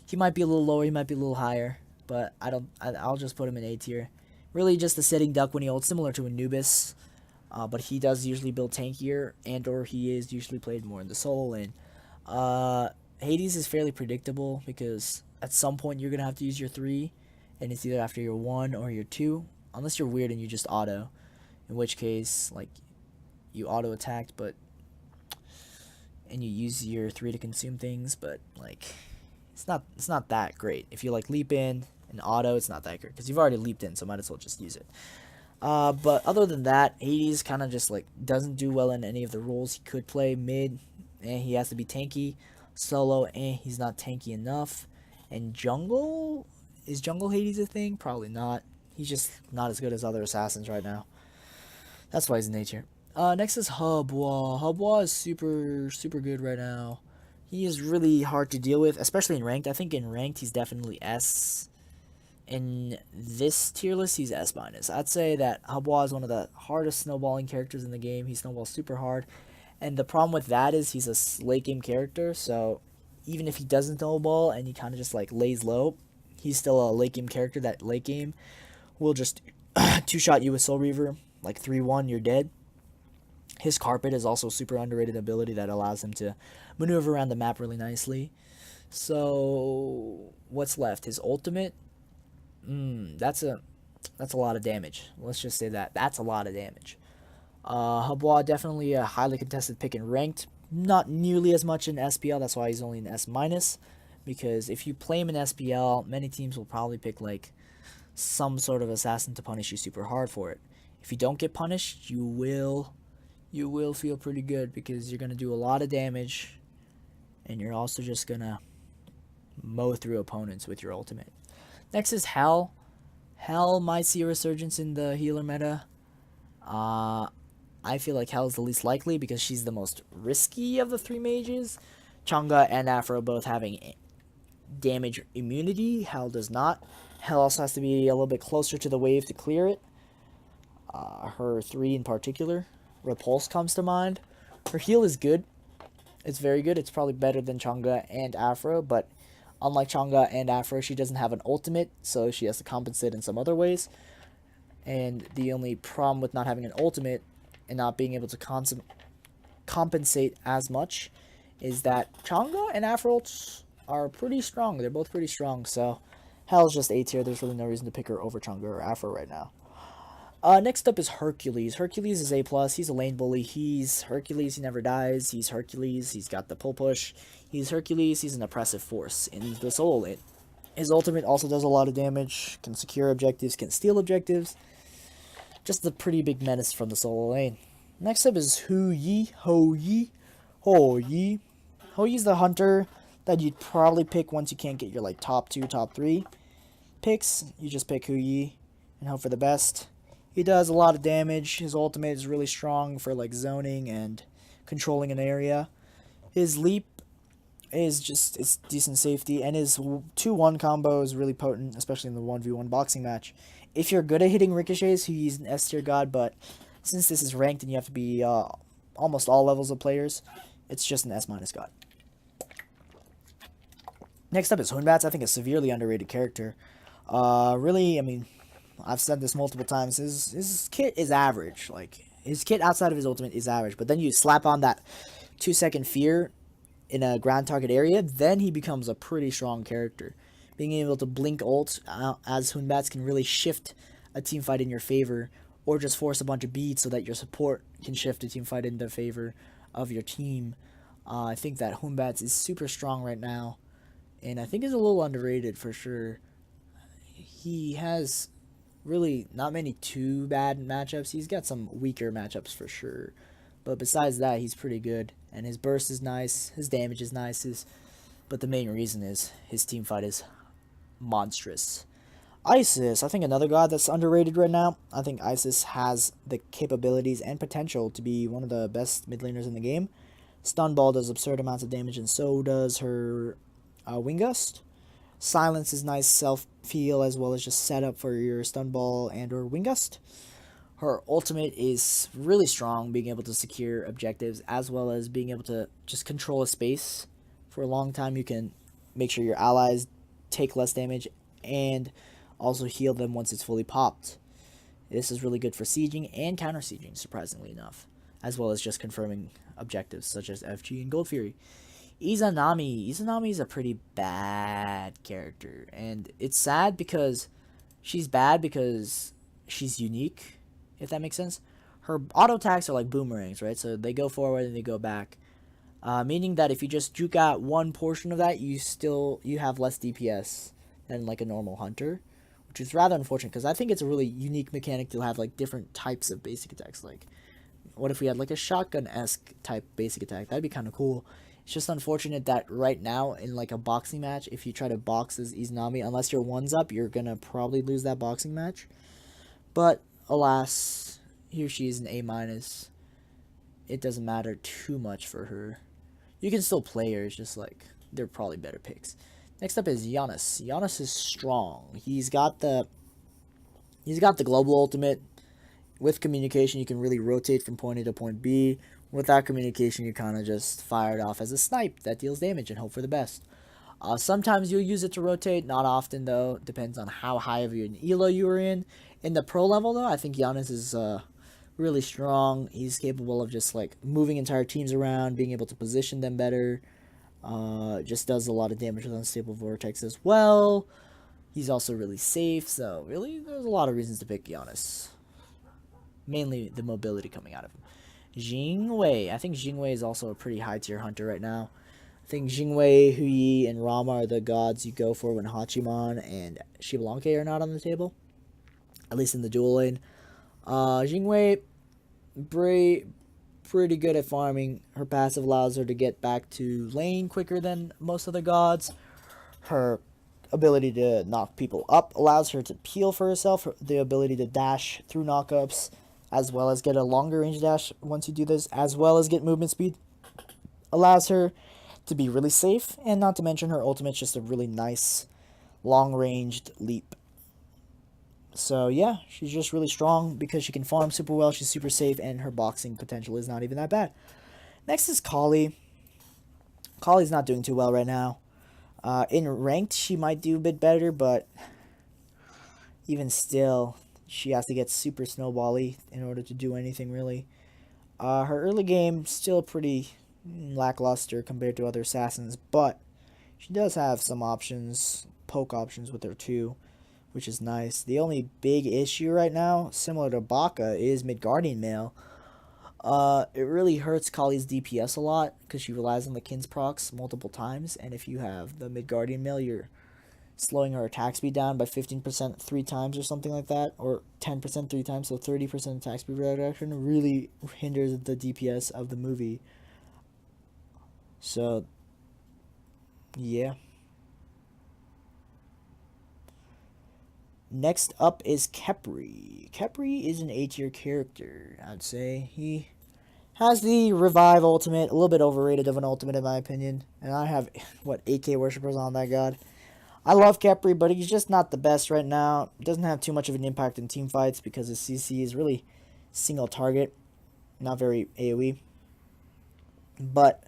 He might be a little lower, he might be a little higher. but I'll just put him in A tier. Really just a sitting duck when he ults, similar to Anubis. But he does usually build tankier, and or he is usually played more in the solo lane. Hades is fairly predictable because at some point you're going to have to use your 3, and it's either after your 1 or your 2, unless you're weird and you just auto, in which case, like, you auto attacked, and you use your 3 to consume things, but, like, it's not that great. If you, like, leap in and auto, it's not that great, because you've already leaped in, so might as well just use it. But other than that, Hades kind of just, like, doesn't do well in any of the roles he could play. Mid, he has to be tanky. Solo, he's not tanky enough. And jungle? Is jungle Hades a thing? Probably not. He's just not as good as other assassins right now. That's why he's in nature. Next is Hubwa. Hubwa is super good right now. He is really hard to deal with, especially in ranked. I think in ranked he's definitely S. In this tier list, he's S-. I'd say that Hubwa is one of the hardest snowballing characters in the game. He snowballs super hard. And the problem with that is he's a late game character, so even if he doesn't snowball and he kind of just like lays low, he's still a late game character that late game will just two-shot you with Soul Reaver, like 3-1, you're dead. His Carpet is also a super underrated ability that allows him to maneuver around the map really nicely. So what's left? His ultimate? That's a lot of damage. Let's just say that's a lot of damage. Hubwa, definitely a highly contested pick in ranked. Not nearly as much in SPL, that's why he's only in S-. Because if you play him in SPL, many teams will probably pick like some sort of assassin to punish you super hard for it. If you don't get punished, you will feel pretty good because you're going to do a lot of damage, and you're also just going to mow through opponents with your ultimate. Next is Hel. Hel might see a resurgence in the healer meta. I feel like Hel is the least likely because she's the most risky of the 3 mages. Chang'e and Afro both having damage immunity. Hel does not. Hel also has to be a little bit closer to the wave to clear it. Her 3 in particular. Repulse comes to mind. Her heal is good. It's very good. It's probably better than Chang'e and Afro, but unlike Chang'e and Afro, she doesn't have an ultimate, so she has to compensate in some other ways. And the only problem with not having an ultimate and not being able to compensate as much is that Chang'e and Afro are pretty strong. They're both pretty strong, so Hel's just A tier. There's really no reason to pick her over Chang'e or Afro right now. Next up is Hercules. Hercules is A+. He's a lane bully. He's Hercules. He never dies. He's Hercules. He's got the pull push. He's Hercules. He's an oppressive force in the solo lane. His ultimate also does a lot of damage. Can secure objectives. Can steal objectives. Just a pretty big menace from the solo lane. Next up is Hou Yi. Houyi's the hunter that you'd probably pick once you can't get your like top 2, top 3 picks. You just pick Hou Yi and hope for the best. He does a lot of damage. His ultimate is really strong for like zoning and controlling an area. His leap is just, it's decent safety, and his 2-1 combo is really potent, especially in the 1v1 boxing match. If you're good at hitting ricochets, he's an S tier god, but since this is ranked and you have to be almost all levels of players, it's just an S- god. Next up is Hunbats. I think a severely underrated character. Really, I mean, I've said this multiple times. His kit is average. Like, his kit outside of his ultimate is average, but then you slap on that 2-second fear in a ground target area, then he becomes a pretty strong character. Being able to blink ult as Hunbats can really shift a team fight in your favor, or just force a bunch of beads so that your support can shift a team fight in the favor of your team. I think that Hunbats is super strong right now, and I think is a little underrated for sure. He has really not many too bad matchups. He's got some weaker matchups for sure, but besides that, he's pretty good, and his burst is nice, his damage is nice, but the main reason is his team fight is monstrous. Isis, I think another god that's underrated right now. I think Isis has the capabilities and potential to be one of the best mid laners in the game. Snowball does absurd amounts of damage, and so does her Wing Gust. Silence is nice self-feel as well as just set up for your Snowball and or Wing Gust. Her ultimate is really strong, being able to secure objectives as well as being able to just control a space for a long time. You can make sure your allies take less damage and also heal them once it's fully popped. This is really good for sieging and counter sieging, surprisingly enough, as well as just confirming objectives such as FG and Gold Fury. Izanami is a pretty bad character, and it's sad because she's bad because she's unique, if that makes sense. Her auto attacks are like boomerangs, right? So they go forward and they go back, meaning that if you just juke out one portion of that, you have less DPS than like a normal hunter, which is rather unfortunate because I think it's a really unique mechanic to have like different types of basic attacks. Like, what if we had like a shotgun-esque type basic attack? That'd be kind of cool. It's just unfortunate that right now in like a boxing match, if you try to box as Izanami, unless you're ones up, you're gonna probably lose that boxing match. But alas, here she is an A-. It doesn't matter too much for her. You can still play her, it's just like they're probably better picks. Next up is Giannis. Giannis is strong. He's got the global ultimate. With communication, you can really rotate from point A to point B. Without communication, you kind of just fire it off as a snipe that deals damage and hope for the best. Sometimes you'll use it to rotate, not often though. Depends on how high of an elo you are in. In the pro level though, I think Giannis is really strong. He's capable of just like moving entire teams around, being able to position them better. Just does a lot of damage with unstable vortex as well. He's also really safe, so really there's a lot of reasons to pick Giannis. Mainly the mobility coming out of him. Jingwei. I think Jingwei is also a pretty high tier hunter right now. I think Jingwei, Huyi, and Rama are the gods you go for when Hachiman and Shibalanke are not on the table. At least in the dual lane. Jingwei, pretty good at farming. Her passive allows her to get back to lane quicker than most other gods. Her ability to knock people up allows her to peel for herself. The ability to dash through knockups, as well as get a longer range dash once you do this, as well as get movement speed, allows her to be really safe, and not to mention her ultimate's just a really nice long-ranged leap. So yeah, she's just really strong because she can farm super well, she's super safe, and her boxing potential is not even that bad. Next is Kali. Kali's not doing too well right now. In ranked, she might do a bit better, but even still, she has to get super snowball-y in order to do anything, really. Her early game, still pretty lackluster compared to other assassins, but she does have some options, poke options with her too, which is nice. The only big issue right now, similar to Baka, is Midgardian Mail. It really hurts Kali's DPS a lot, because she relies on the Kin's procs multiple times, and if you have the Midgardian Mail, you're slowing her attack speed down by 15% 3 times or something like that, or 10% 3 times, so 30% attack speed reduction really hinders the DPS of the movie. So, yeah. Next up is Khepri. Khepri is an A tier character, I'd say. He has the Revive ultimate, a little bit overrated of an ultimate in my opinion, and I have, 8k worshippers on that god. I love Khepri, but he's just not the best right now. Doesn't have too much of an impact in team fights because his CC is really single target, not very AoE. But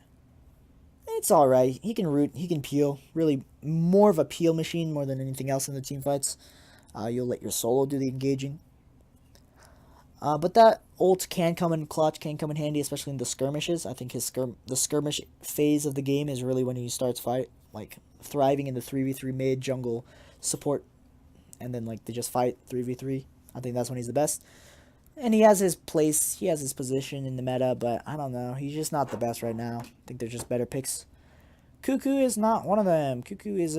it's alright. He can root, he can peel. Really more of a peel machine more than anything else in the team fights. You'll let your solo do the engaging. But that ult can come in clutch, can come in handy, especially in the skirmishes. I think the skirmish phase of the game is really when he starts thriving in the 3v3 mid jungle support, and then they just fight 3v3. I think that's when he's the best. And he has his place, he has his position in the meta, but I don't know, he's just not the best right now. I think there's just better picks. Cuckoo is not one of them. Cuckoo is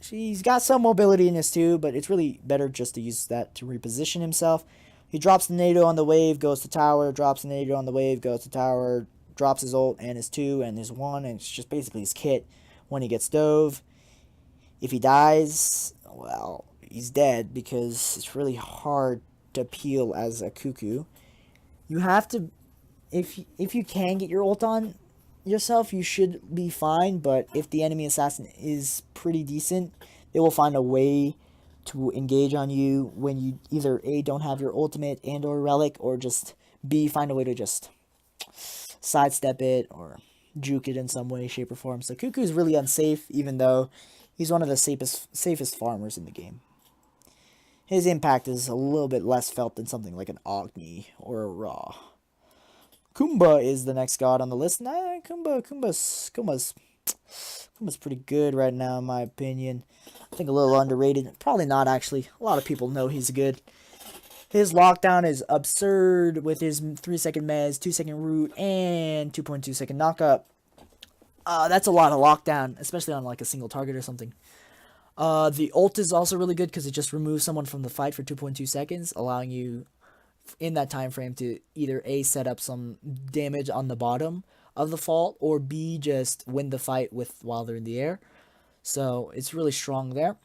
he's got some mobility in his too, but it's really better just to use that to reposition himself. He drops the NATO on the wave, goes to tower, drops the NATO on the wave, goes to tower, drops his ult and his 2 and his 1, and it's just basically his kit when he gets dove. If he dies, well, he's dead because it's really hard to peel as a Cuckoo. You have to, if you can get your ult on yourself, you should be fine, but if the enemy assassin is pretty decent, they will find a way to engage on you when you either A, don't have your ultimate and or relic, or just B, find a way to just sidestep it or juke it in some way, shape, or form. So Cuckoo is really unsafe, even though He's one of the safest farmers in the game. His impact is a little bit less felt than something like an Agni or a Ra. Kumba is the next god on the list. Nah, Kumba's pretty good right now, in my opinion. I think a little underrated. Probably not, actually. A lot of people know he's good. His lockdown is absurd with his 3-second mez, 2-second root, and 2.2-second knockup. That's a lot of lockdown, especially on like a single target or something. The ult is also really good because it just removes someone from the fight for 2.2 seconds, allowing you in that time frame to either A, set up some damage on the bottom of the fault, or B, just win the fight while they're in the air. So it's really strong there.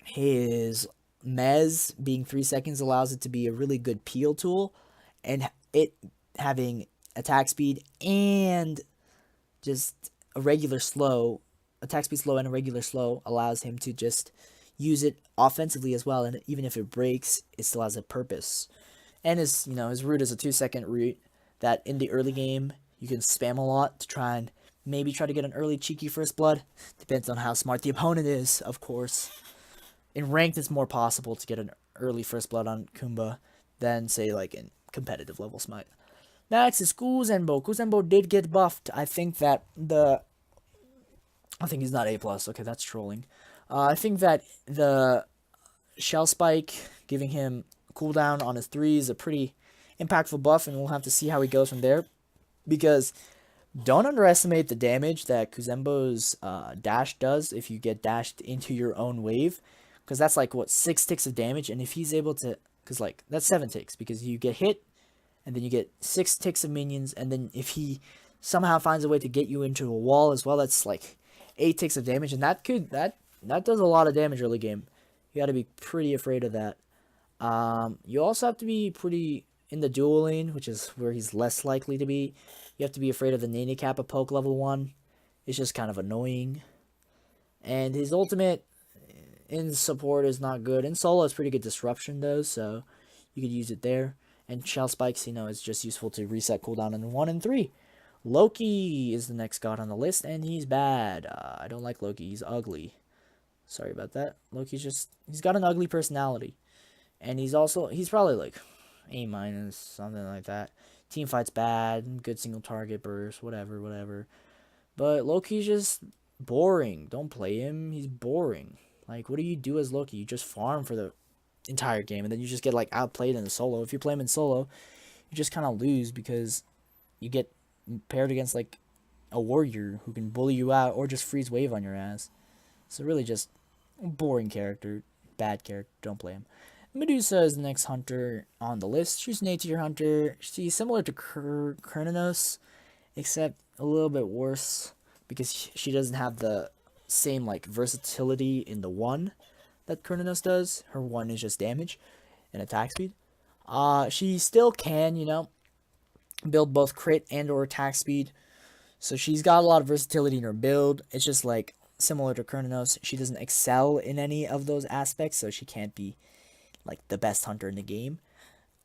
His mez being 3 seconds allows it to be a really good peel tool, and it having attack speed and just a regular slow, attack speed slow and a regular slow allows him to just use it offensively as well, and even if it breaks, it still has a purpose. And his root is a 2-second root that in the early game you can spam a lot to try to get an early cheeky first blood. Depends on how smart the opponent is, of course. In ranked, it's more possible to get an early first blood on Kumba than, say, like in competitive level Smite. Next is Kuzenbo. Kuzenbo did get buffed. I think he's not A+. Okay, that's trolling. I think that the Shell Spike giving him cooldown on his 3 is a pretty impactful buff, and we'll have to see how he goes from there. Because don't underestimate the damage that Kuzenbo's dash does if you get dashed into your own wave. Because that's like, what, 6 ticks of damage, and if he's able to... Because, like, that's 7 ticks, because you get hit, and then you get 6 ticks of minions, and then if he somehow finds a way to get you into a wall as well, that's like 8 ticks of damage, and that does a lot of damage early game. You gotta be pretty afraid of that. You also have to be pretty in the dual lane, which is where he's less likely to be. You have to be afraid of the Nene Kappa poke level 1. It's just kind of annoying. And his ultimate in support is not good. In solo, it's pretty good disruption though, so you could use it there. And Shell Spikes, is just useful to reset cooldown in 1 and 3. Loki is the next god on the list, and he's bad. I don't like Loki. He's ugly. Sorry about that. Loki's he's got an ugly personality. And he's probably like A-, something like that. Team fight's bad, good single target burst, whatever. But Loki's just boring. Don't play him. He's boring. Like, what do you do as Loki? You just farm for the entire game, and then you just get, like, outplayed in the solo. If you play him in solo, you just kind of lose because you get paired against, like, a warrior who can bully you out or just freeze wave on your ass. So really just boring character, bad character. Don't play him. Medusa is the next hunter on the list. She's an A-tier hunter. She's similar to Kerninos, except a little bit worse because she doesn't have the same like versatility in the 1 that Kerninos does. Her 1 is just damage and attack speed. She still can, build both crit and or attack speed. So she's got a lot of versatility in her build. It's just like similar to Kerninos. She doesn't excel in any of those aspects, so she can't be like the best hunter in the game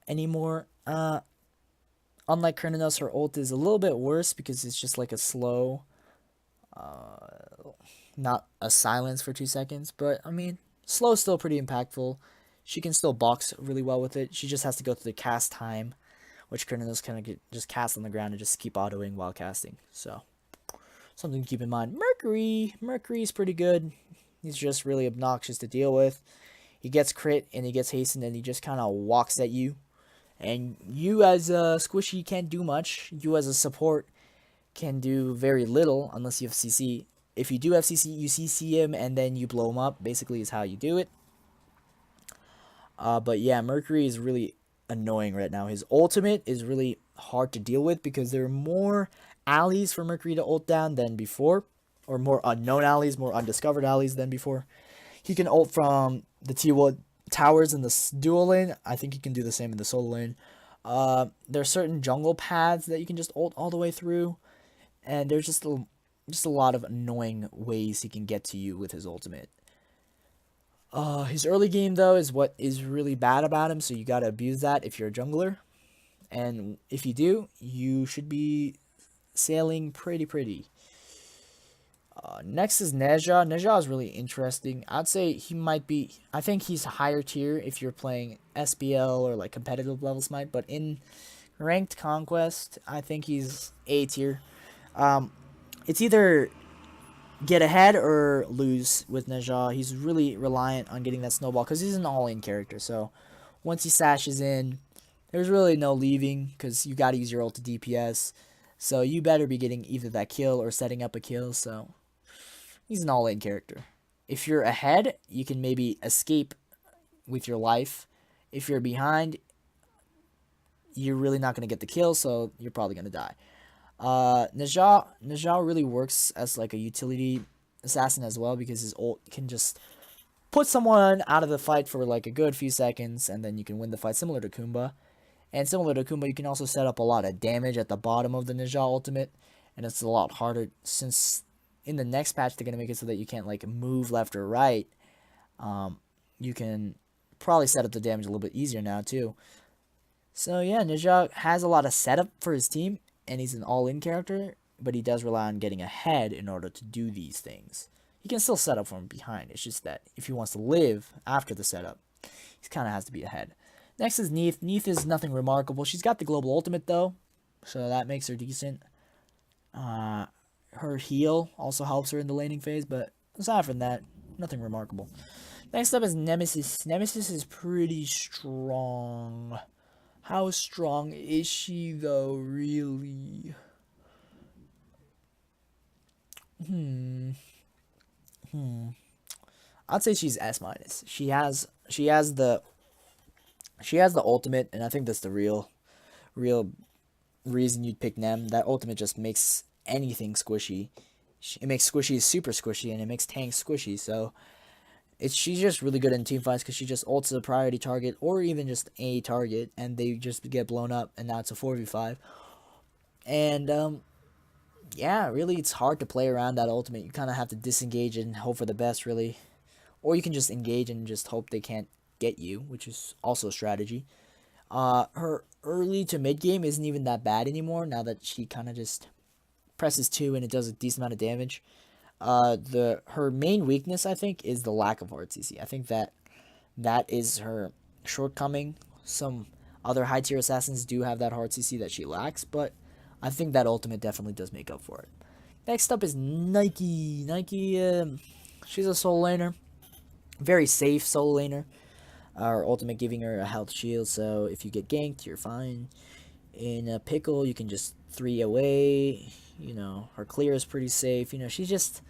anymore. Unlike Kerninos, her ult is a little bit worse because it's just like a slow, not a silence for 2 seconds, but I mean, slow is still pretty impactful. She can still box really well with it. She just has to go through the cast time, which Kerninos kind of just cast on the ground and just keep autoing while casting. So, something to keep in mind. Mercury's pretty good. He's just really obnoxious to deal with. He gets crit and he gets hastened and he just kind of walks at you. And you as a squishy can't do much. You as a support can do very little unless you have CC. If you do have CC, you CC him and then you blow him up. Basically is how you do it. But yeah, Mercury is really annoying right now. His ultimate is really hard to deal with because there are more alleys for Mercury to ult down than before. Or more unknown alleys, more undiscovered alleys than before. He can ult from the T1 towers in the dual lane. I think he can do the same in the solo lane. There are certain jungle paths that you can just ult all the way through. And there's just a lot of annoying ways he can get to you with his ultimate. His early game, though, is what is really bad about him, so you gotta abuse that if you're a jungler. And if you do, you should be sailing pretty. Next is Neja. Neja is really interesting. I'd say he might be. I think he's higher tier if you're playing SBL or like competitive level Smite. But in ranked conquest, I think he's A tier. It's either get ahead or lose with Neja. He's really reliant on getting that snowball because he's an all-in character. So once he sashes in, there's really no leaving because you got to use your ult to DPS. So you better be getting either that kill or setting up a kill. So he's an all-in character. If you're ahead, you can maybe escape with your life. If you're behind, you're really not going to get the kill, so you're probably going to die. Neja really works as like a utility assassin as well because his ult can just put someone out of the fight for like a good few seconds, and then you can win the fight, similar to Kumba. And similar to Kumba, you can also set up a lot of damage at the bottom of the Neja ultimate, and it's a lot harder since in the next patch they're going to make it so that you can't like move left or right. You can probably set up the damage a little bit easier now too. So yeah, Neja has a lot of setup for his team, and he's an all-in character, but he does rely on getting ahead in order to do these things. He can still set up from behind. It's just that if he wants to live after the setup, he kind of has to be ahead. Next is Neith. Neith is nothing remarkable. She's got the global ultimate though, so that makes her decent. Her heal also helps her in the laning phase, but aside from that, nothing remarkable. Next up is Nemesis. Nemesis is pretty strong. How strong is she though, really? I'd say she's S minus. She has the ultimate, and I think that's the real reason you'd pick Nem. That ultimate just makes anything squishy. It makes squishy super squishy, and it makes tanks squishy. So she's just really good in team fights because she just ults a priority target or even just a target, and they just get blown up, and now it's a 4v5. And yeah, really, it's hard to play around that ultimate. You kind of have to disengage and hope for the best, really, or you can just engage and just hope they can't get you, which is also a strategy. Her early to mid game isn't even that bad anymore now that she kind of just presses 2 and it does a decent amount of damage. Her main weakness, I think, is the lack of hard CC. I think that is her shortcoming. Some other high tier assassins do have that hard CC that she lacks, but I think that ultimate definitely does make up for it. Next up is Nike. Nike, she's a solo laner, very safe solo laner. Her ultimate giving her a health shield, so if you get ganked, you're fine. In a pickle, you can just 3 away. You know, her clear is pretty safe. You know, she's just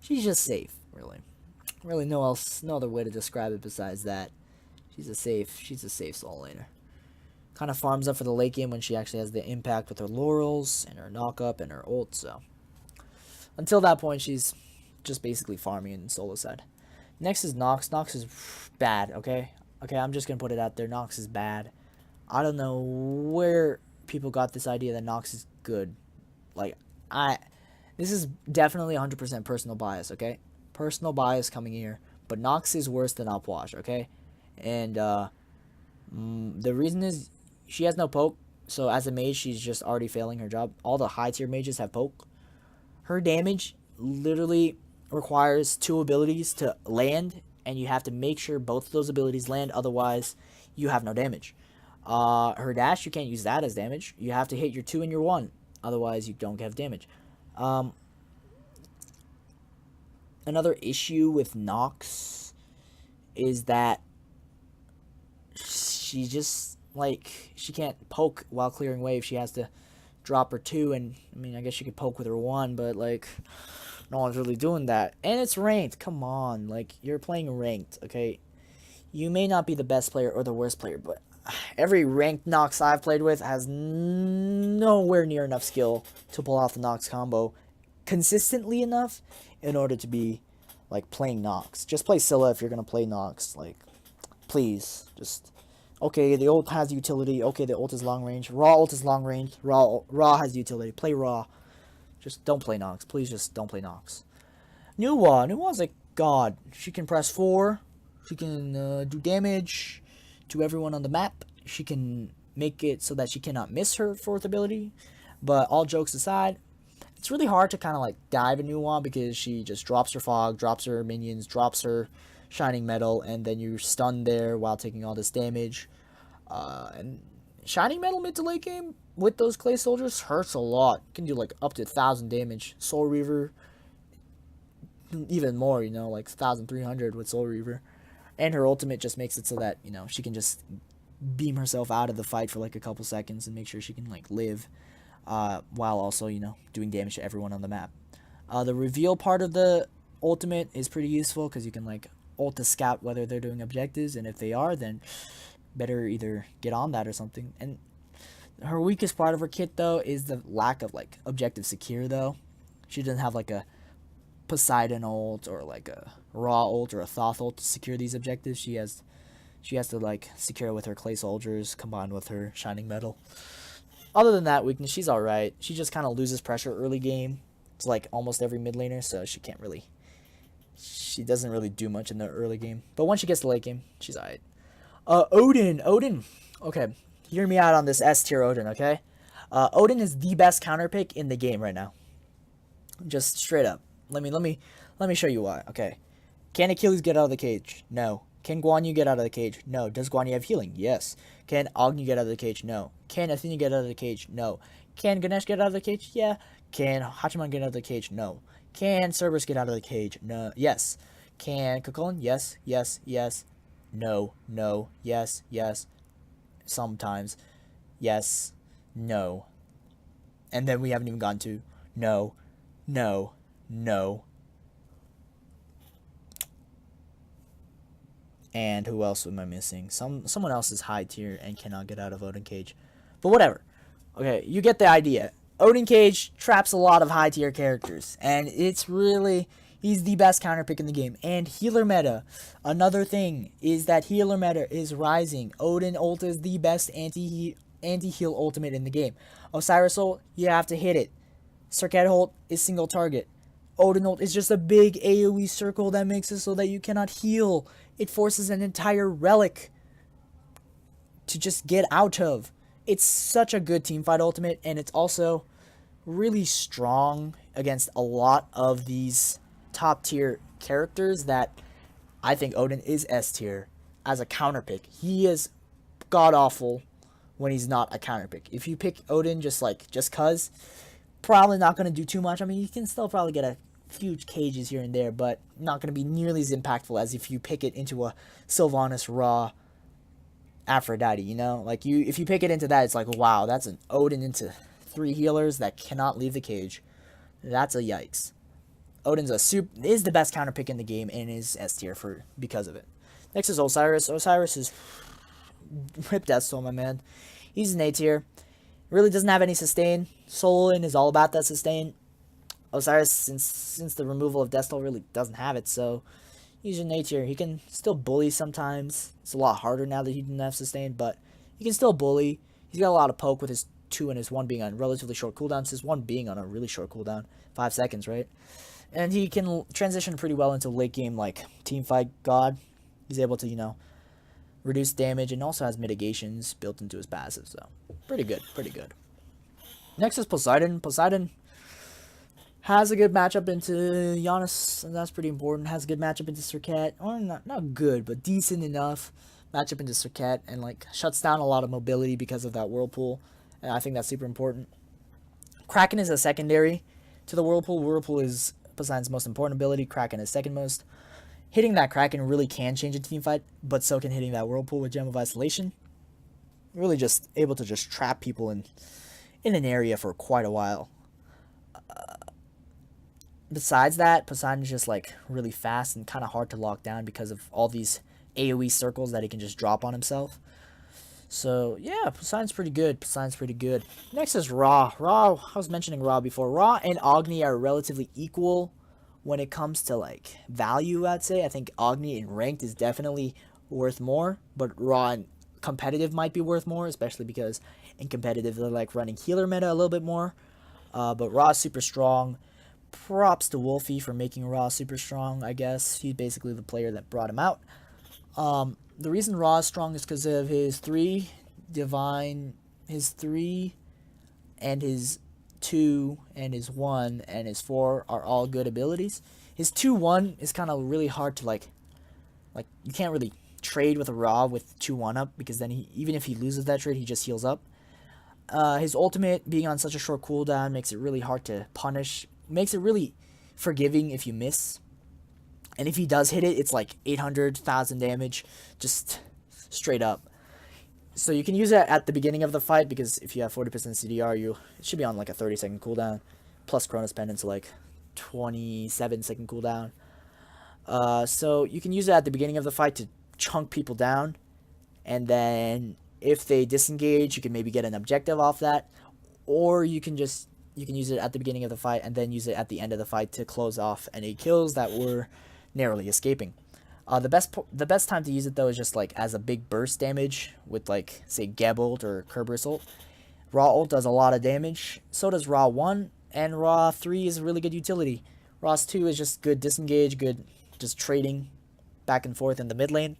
safe, really. Really, no other way to describe it besides that. She's a safe solo laner. Kind of farms up for the late game when she actually has the impact with her laurels and her knock-up and her ult, so until that point, she's just basically farming in solo side. Next is Nox. Nox is bad, okay? Okay, I'm just gonna put it out there. Nox is bad. I don't know where people got this idea that Nox is good. Like, this is definitely 100% personal bias, okay? Personal bias coming here. But Nox is worse than Upwash, okay? And, the reason is she has no poke. So, as a mage, she's just already failing her job. All the high-tier mages have poke. Her damage literally requires 2 abilities to land, and you have to make sure both of those abilities land, otherwise you have no damage. Her dash, you can't use that as damage. You have to hit your 2 and your 1, otherwise you don't have damage. Another issue with Nox is that she just, like, she can't poke while clearing wave. She has to drop her 2, and, I mean, I guess she could poke with her 1, but, like, no one's really doing that. And it's ranked. Come on. Like, you're playing ranked, okay? You may not be the best player or the worst player, but every ranked Nox I've played with has nowhere near enough skill to pull off the Nox combo consistently enough in order to be, like, playing Nox. Just play Scylla if you're going to play Nox. Like, please. Just, okay, the ult has utility. Okay, the ult is long range. Raw ult is long range. Raw has utility. Play Raw. Just don't play Nox. Please just don't play Nox. Nuwa's like god. She can press 4. She can do damage to everyone on the map. She can make it so that she cannot miss her 4th ability. But all jokes aside, It's really hard to kind of like dive into Guan because she just drops her fog, drops her minions, drops her shining metal, and then you're stunned there while taking all this damage. And shining metal mid to late game with those clay soldiers hurts a lot. Can do like up to 1,000 damage. Soul Reaver, even more, you know, like 1,300 with Soul Reaver. And her ultimate just makes it so that, you know, she can just beam herself out of the fight for like a couple seconds and make sure she can like live, while also, you know, doing damage to everyone on the map. The reveal part of the ultimate is pretty useful because you can like ult to scout whether they're doing objectives, and if they are, then better either get on that or something. And her weakest part of her kit though is the lack of like objective secure though. She doesn't have like a Poseidon ult or like a Ra ult or a Thoth ult to secure these objectives. She has to like secure with her clay soldiers combined with her shining metal. Other than that weakness, she's alright. She just kind of loses pressure early game. It's like almost every mid laner, so she doesn't really do much in the early game. But once she gets to late game, she's alright. Odin. Okay, hear me out on this S tier Odin, okay? Odin is the best counter pick in the game right now. Just straight up. Let me show you why. Okay. Can Achilles get out of the cage? No. Can Guan Yu get out of the cage? No. Does Guan Yu have healing? Yes. Can Agni get out of the cage? No. Can Athena get out of the cage? No. Can Ganesh get out of the cage? Yeah. Can Hachiman get out of the cage? No. Can Cerberus get out of the cage? No. Yes. Can Kukulkan? Yes. Yes. Yes. No. No. Yes. Yes. Sometimes. Yes. No. And then we haven't even gone to no. No. No. And who else am I missing? Someone else is high tier and cannot get out of Odin Cage. But whatever. Okay, you get the idea. Odin Cage traps a lot of high tier characters. And it's really... he's the best counter pick in the game. And healer meta. Another thing is that healer meta is rising. Odin ult is the best anti-heal ultimate in the game. Osiris ult, you have to hit it. Circuit ult is single target. Odin ult is just a big AoE circle that makes it so that you cannot heal. It forces an entire relic to just get out of. It's such a good teamfight ultimate, and it's also really strong against a lot of these top tier characters that I think Odin is S tier as a counter pick. He is god awful when he's not a counter pick. If you pick Odin just cuz, probably not going to do too much. I mean, you can still probably get a few cages here and there, but not going to be nearly as impactful as if you pick it into a Sylvanas Ra Aphrodite, you know? Like, if you pick it into that, it's like, wow, that's an Odin into 3 healers that cannot leave the cage. That's a yikes. Odin's is the best counter pick in the game and is S tier because of it. Next is Osiris. Osiris is rip Death Soul, my man. He's an A tier. Really doesn't have any sustain. Solon is all about that sustain. Osiris, since the removal of Death Soul, really doesn't have it, so he's an A tier. He can still bully sometimes. It's a lot harder now that he didn't have sustain, but he can still bully. He's got a lot of poke with his 2 and his 1 being on relatively short cooldowns. His 1 being on a really short cooldown, 5 seconds, right? And he can transition pretty well into late game, like teamfight god. He's able to, you know, reduce damage and also has mitigations built into his passive, so pretty good, pretty good. Next is Poseidon. Poseidon has a good matchup into Giannis, and that's pretty important. Has a good matchup into Circuit, or not good, but decent enough matchup into Circuit, and like shuts down a lot of mobility because of that Whirlpool, and I think that's super important. Kraken is a secondary to the Whirlpool. Whirlpool is Poseidon's most important ability. Kraken is second most. Hitting that Kraken really can change a team fight, but so can hitting that Whirlpool with Gem of Isolation. Really just able to just trap people in an area for quite a while. Besides that, Poseidon's just like really fast and kind of hard to lock down because of all these AoE circles that he can just drop on himself. So yeah, Poseidon's pretty good. Poseidon's pretty good. Next is Ra. Ra, I was mentioning Ra before. Ra and Agni are relatively equal when it comes to like value, I'd say. I think Agni in ranked is definitely worth more, but Ra in competitive might be worth more, especially because in competitive they're like running healer meta a little bit more. But Ra is super strong. Props to Wolfie for making Ra super strong, I guess. He's basically the player that brought him out. The reason Ra is strong is because of his 3 divine, his 3 and his 2 and his 1 and his 4 are all good abilities. His 2-1 is kind of really hard to like you can't really trade with a Ra with 2-1 up, because then even if he loses that trade, he just heals up. His ultimate being on such a short cooldown makes it really hard to punish, makes it really forgiving if you miss. And if he does hit it, it's like 800,000 damage, just straight up. So you can use it at the beginning of the fight, because if you have 40% CDR, it should be on like a 30-second cooldown, plus Chronos Pendant, so like 27-second cooldown. So you can use it at the beginning of the fight to chunk people down, and then if they disengage, you can maybe get an objective off that, or you can use it at the beginning of the fight and then use it at the end of the fight to close off any kills that were narrowly escaping. The best time to use it though is just like as a big burst damage with like say Geb ult or Kerberos ult. Ra ult does a lot of damage, so does Ra 1, and Ra 3 is a really good utility. Ra 2 is just good disengage, good just trading back and forth in the mid lane.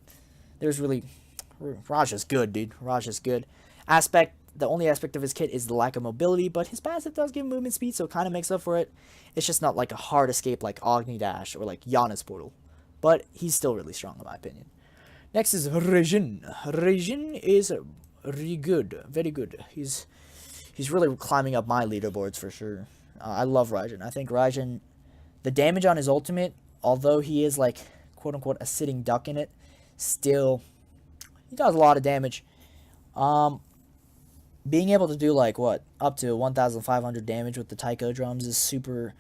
Raj is good, dude. Raj is good. The only aspect of his kit is the lack of mobility, but his passive does give movement speed, so it kind of makes up for it. It's just not like a hard escape like Agni Dash or like Giannis Portal, but he's still really strong in my opinion. Next is Rajin. Rajin is really good, very good. He's really climbing up my leaderboards for sure. I love Rajin. I think Rajin, the damage on his ultimate, although he is like quote unquote a sitting duck in it, still he does a lot of damage. Being able to do like up to 1,500 damage with the Taiko drums is super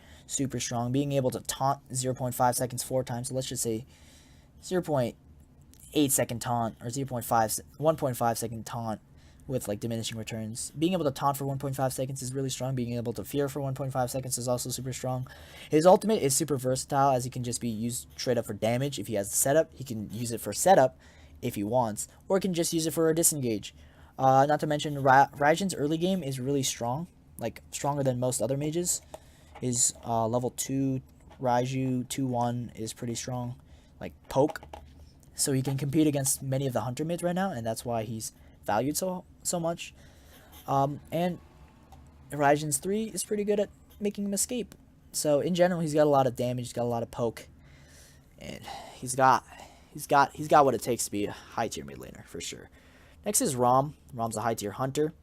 strong. Being able to taunt 0.5 seconds 4 times, so let's just say 0.8 second taunt or 1.5 second taunt with like diminishing returns. Being able to taunt for 1.5 seconds is really strong. Being able to fear for 1.5 seconds is also super strong. His ultimate is super versatile, as he can just be used straight up for damage if he has the setup. He can use it for setup if he wants, or he can just use it for a disengage. Not to mention Raijin's early game is really strong, like stronger than most other mages. His level 2 Raiju 2-1 is pretty strong, like poke. So he can compete against many of the hunter mids right now, and that's why he's valued so much. And Raijin's 3 is pretty good at making him escape. So in general, he's got a lot of damage, he's got a lot of poke, and he's got what it takes to be a high tier mid laner for sure. Next is Rom. Rom's a high tier hunter.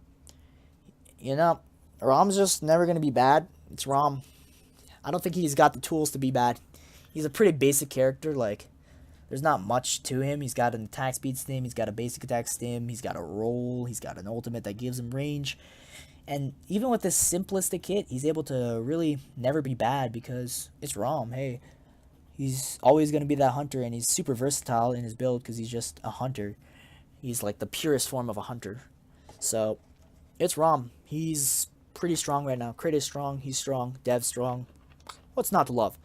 You know, Rom's just never gonna be bad. It's Rom. I don't think he's got the tools to be bad. He's a pretty basic character. Like, there's not much to him. He's got an attack speed stim. He's got a basic attack stim. He's got a roll. He's got an ultimate that gives him range. And even with this simplistic kit, he's able to really never be bad because it's Rom. Hey, he's always going to be that hunter, and he's super versatile in his build because he's just a hunter. He's like the purest form of a hunter. So, it's Rom. He's pretty strong right now. Crit is strong. He's strong. Dev's strong. What's not to love?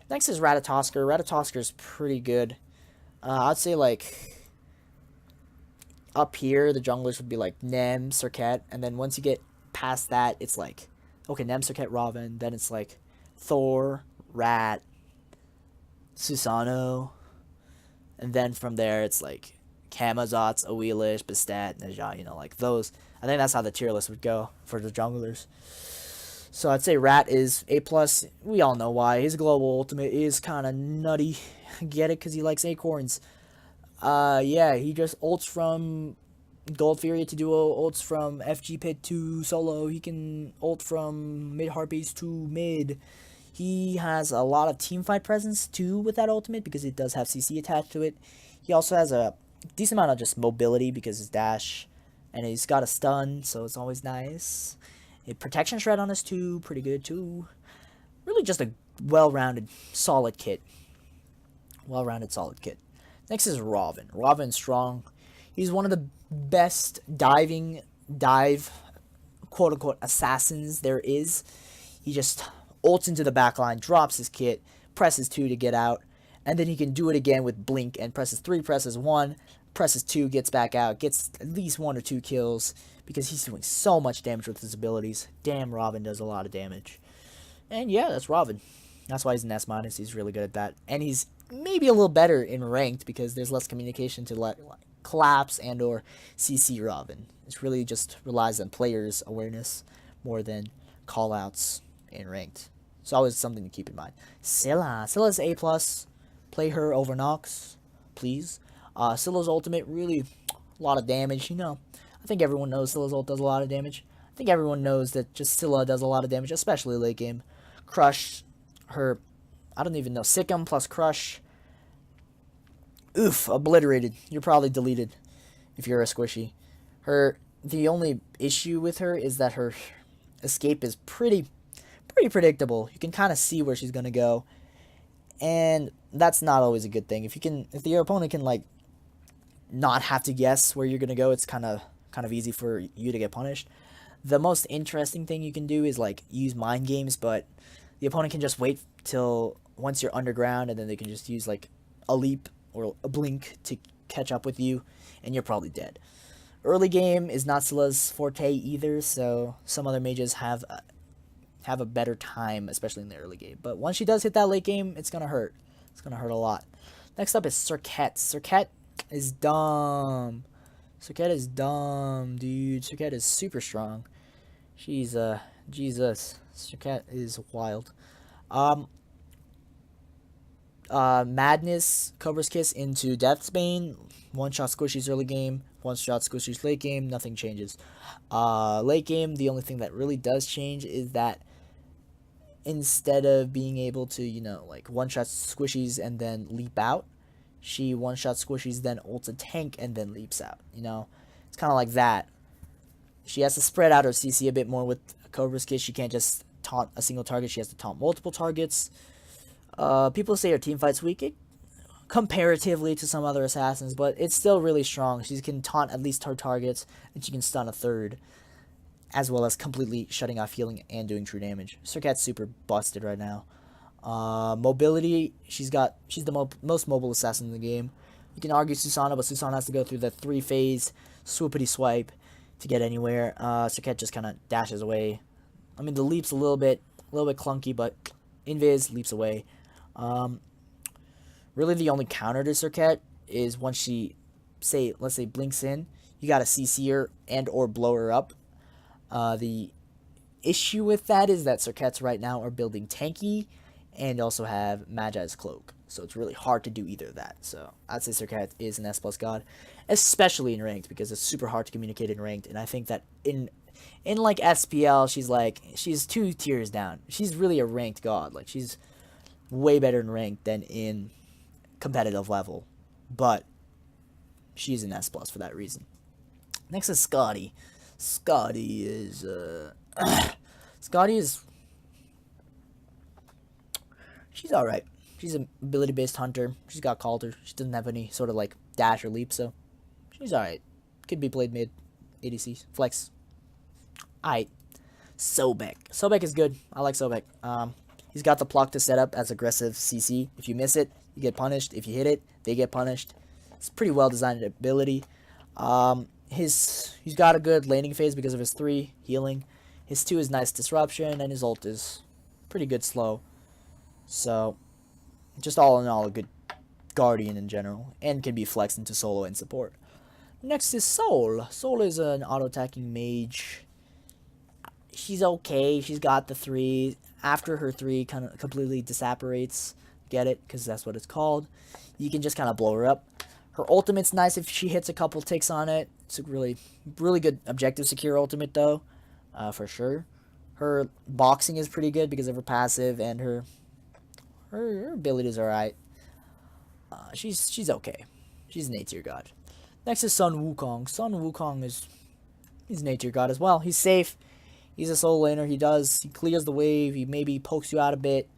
Next is Ratatosker. Ratatosker's pretty good. I'd say like up here, the junglers would be like Nem, Serket, and then once you get past that, it's like, okay, Nem, Serket, Robin, then it's like Thor, Rat, Susano, and then from there it's like Camazotz, Awelish, Bastet, Najah, you know, like those. I think that's how the tier list would go for the junglers. So I'd say Rat is A+. We all know why. His global ultimate is kind of nutty. Get it? Because he likes acorns. Yeah, he just ults from Gold Fury to duo, ults from FG Pit to solo. He can ult from mid Harpies to mid. He has a lot of teamfight presence too with that ultimate because it does have CC attached to it. He also has a decent amount of just mobility because his dash, and he's got a stun, so it's always nice. A protection shred on his 2, pretty good too. Really just a well-rounded, solid kit. Well-rounded, solid kit. Next is Robin. Robin's strong. He's one of the best dive, quote-unquote, assassins there is. He just ults into the backline, drops his kit, presses 2 to get out, and then he can do it again with Blink and presses 3, presses 1, presses 2, gets back out, gets at least 1 or 2 kills, because he's doing so much damage with his abilities. Damn, Robin does a lot of damage. And yeah, that's Robin. That's why he's an S-. He's really good at that. And he's maybe a little better in ranked because there's less communication to like collapse and or CC Robin. It really just relies on players' awareness more than callouts in ranked. It's always something to keep in mind. Scylla's A+. Play her over Nox, please. Scylla's ultimate, really a lot of damage, you know. I think everyone knows Scylla's ult does a lot of damage. I think everyone knows that just Scylla does a lot of damage, especially late game. Crush, her, I don't even know, Sikkim plus Crush. Oof, obliterated. You're probably deleted if you're a squishy. The only issue with her is that her escape is pretty predictable. You can kind of see where she's gonna go, and that's not always a good thing. If your opponent can like not have to guess where you're gonna go, it's kind of easy for you to get punished. The most interesting thing you can do is like use mind games, but the opponent can just wait till once you're underground, and then they can just use like a leap or a blink to catch up with you, and you're probably dead. Early game is not Scylla's forte either, so some other mages have a better time, especially in the early game. But once she does hit that late game, it's gonna hurt. It's gonna hurt a lot. Next up is Serket. Serket is dumb. Serket is dumb, dude. Serket is super strong. She's Jesus. Serket is wild. Madness, Cobra's Kiss into Deathsbane. One-shot squishies early game, one-shot squishies late game, nothing changes. Late game, the only thing that really does change is that instead of being able to, you know, like one-shot squishies and then leap out, she one-shot squishies, then ults a tank, and then leaps out, you know? It's kind of like that. She has to spread out her CC a bit more with Cobra's Kiss. She can't just taunt a single target. She has to taunt multiple targets. People say her teamfight's weak comparatively to some other assassins, but it's still really strong. She can taunt at least her targets, and she can stun a third, as well as completely shutting off healing and doing true damage. Serket's super busted right now. Mobility, she's the most mobile assassin in the game. You can argue Susana, but Susana has to go through the 3-phase swoopity swipe to get anywhere. Serket just kind of dashes away. I mean, the leap's a little bit clunky, but invis leaps away. Really the only counter to Serket is once she, let's say blinks in, you gotta CC her and or blow her up. The issue with that is that Serkets right now are building tanky and also have Magi's Cloak. So it's really hard to do either of that. So I'd say Serket is an S+ god, especially in ranked, because it's super hard to communicate in ranked. And I think that in like SPL, she's 2 tiers down. She's really a ranked god. Like, she's way better in ranked than in competitive level, but she's an S+ for that reason. Next is Scotty. Scotty is she's alright. She's an ability-based hunter. She's got Calder. She doesn't have any sort of like dash or leap, so she's alright. Could be played mid, ADC, flex. Alright. Sobek. Sobek is good. I like Sobek. He's got the pluck to set up as aggressive CC. If you miss it, you get punished. If you hit it, they get punished. It's pretty well designed ability. He's got a good laning phase because of his 3 healing. His 2 is nice disruption, and his ult is pretty good slow. So, just all in all, a good guardian in general, and can be flexed into solo and support. Next is Soul. Soul is an auto-attacking mage. She's okay. She's got the 3. After her 3 kind of completely disapparates, get it? Because that's what it's called. You can just kind of blow her up. Her ultimate's nice if she hits a couple ticks on it. It's a really good objective secure ultimate, though, for sure. Her boxing is pretty good because of her passive, and her abilities are alright. She's okay. She's an A-tier god. Next is Sun Wukong. Sun Wukong he's an A-tier god as well. He's safe. He's a solo laner. He clears the wave. He maybe pokes you out a bit.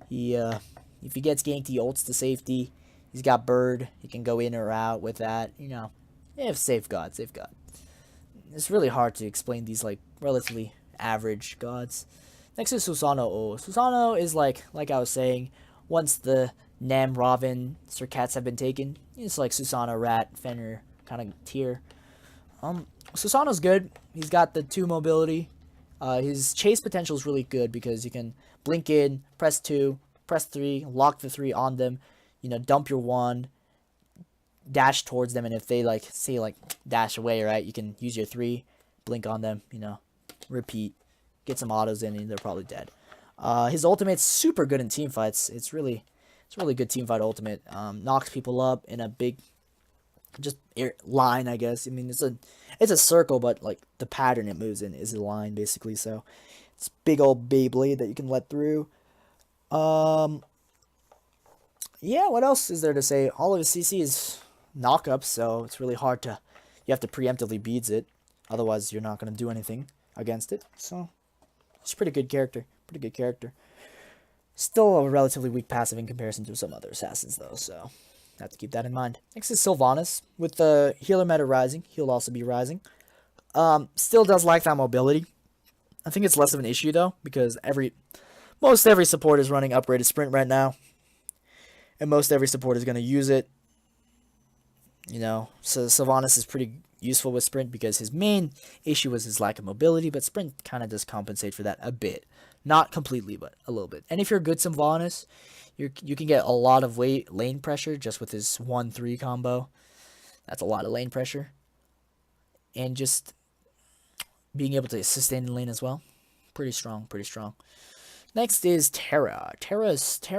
If he gets ganked, he ults to safety. He's got Bird. He can go in or out with that. You know, safe god. It's really hard to explain these like relatively average gods. Next is Susanoo. Susanoo is like I was saying, once the Nam, Robin, Serkets have been taken, it's like Susanoo, Rat, Fenrir kind of tier. Susanoo's good. He's got the 2 mobility. His chase potential is really good because you can blink in, press 2, press 3, lock the 3 on them, you know, dump your 1, dash towards them, and if they dash away, right, you can use your 3, blink on them, you know, repeat, get some autos in, and they're probably dead. His ultimate's super good in team fights. It's really good team fight ultimate. Knocks people up in a big just line, I guess. I mean, it's a circle, but like the pattern it moves in is a line basically. So it's big old Beyblade that you can let through. Yeah, what else is there to say? All of his CC is knockups, so it's really hard to. You have to preemptively beads it, otherwise you're not gonna do anything against it. So he's a pretty good character. Pretty good character. Still a relatively weak passive in comparison to some other assassins, though. So have to keep that in mind. Next is Sylvanas. With the healer meta rising, he'll also be rising. Still does lack that mobility. I think it's less of an issue though, because most every support is running upgraded sprint right now, and most every support is going to use it. You know, so Sylvanas is pretty useful with sprint because his main issue was his lack of mobility, but sprint kind of does compensate for that a bit. Not completely, but a little bit. And if you're a good Sylvanas, you can get a lot of lane pressure just with his 1-3 combo. That's a lot of lane pressure. And just being able to sustain the lane as well. Pretty strong, pretty strong. Next is Terra. Terra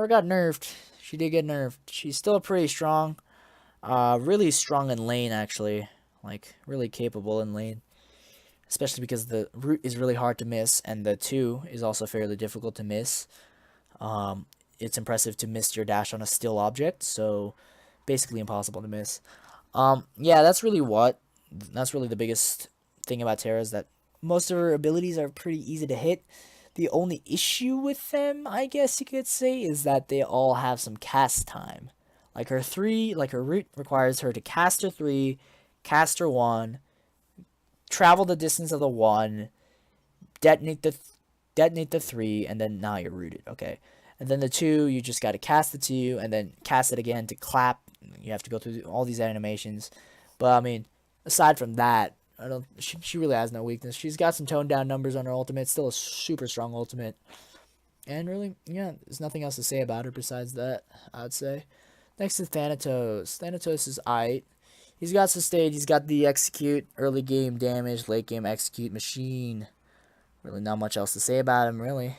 got nerfed. She did get nerfed. She's still pretty strong. Really strong in lane, actually. Like, really capable in lane. Especially because the root is really hard to miss, and the 2 is also fairly difficult to miss. It's impressive to miss your dash on a still object, so basically impossible to miss. Yeah, that's really the biggest thing about Terra, is that most of her abilities are pretty easy to hit. The only issue with them, I guess you could say, is that they all have some cast time. Like her root requires her to cast her 3, cast her 1, travel the distance of the 1, detonate the 3, and then now you're rooted. Okay. And then the 2, you just got to cast the 2, and then cast it again to clap. You have to go through all these animations. But, I mean, aside from that, she really has no weakness. She's got some toned down numbers on her ultimate. Still a super strong ultimate. And really, yeah, there's nothing else to say about her besides that, I'd say. Next is Thanatos. Thanatos is aight. He's got sustain. He's got the execute, early game damage, late game execute machine. Really not much else to say about him, really.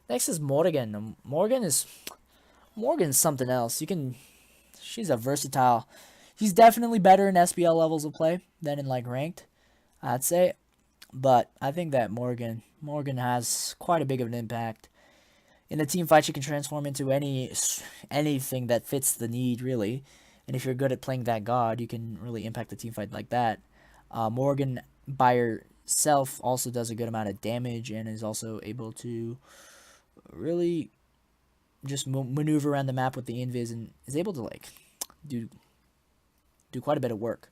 Next is Morgan. Morgan's something else. She's a versatile. She's definitely better in SBL levels of play than in like ranked, I'd say. But I think that Morgan has quite a big of an impact. In the team fight, she can transform into anything that fits the need, really. And if you're good at playing that god, you can really impact the team fight like that. Morgan by herself also does a good amount of damage and is also able to really just maneuver around the map with the invis and is able to like do quite a bit of work.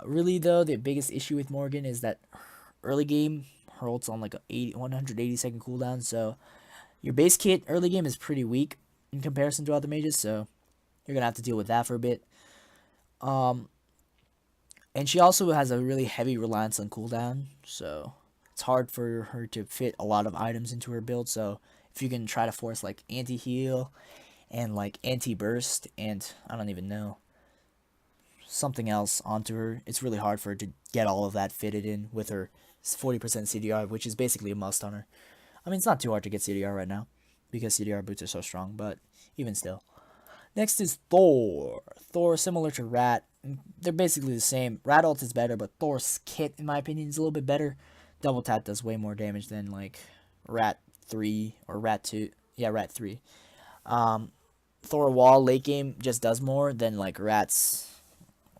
Really though, the biggest issue with Morgan is that early game, her ult's on like a 180 second cooldown, so your base kit early game is pretty weak in comparison to other mages, so you're gonna have to deal with that for a bit. And she also has a really heavy reliance on cooldown, so it's hard for her to fit a lot of items into her build. So if you can try to force like anti-heal and like anti-burst and I don't even know, something else onto her, it's really hard for her to get all of that fitted in with her 40% CDR, which is basically a must on her. I mean, it's not too hard to get CDR right now because CDR boots are so strong, but even still. Next is Thor. Thor, similar to Rat. They're basically the same. Rat ult is better, but Thor's kit, in my opinion, is a little bit better. Double tap does way more damage than like Rat 3 or Rat 2. Yeah, Rat 3. Thor wall late game just does more than like Rat's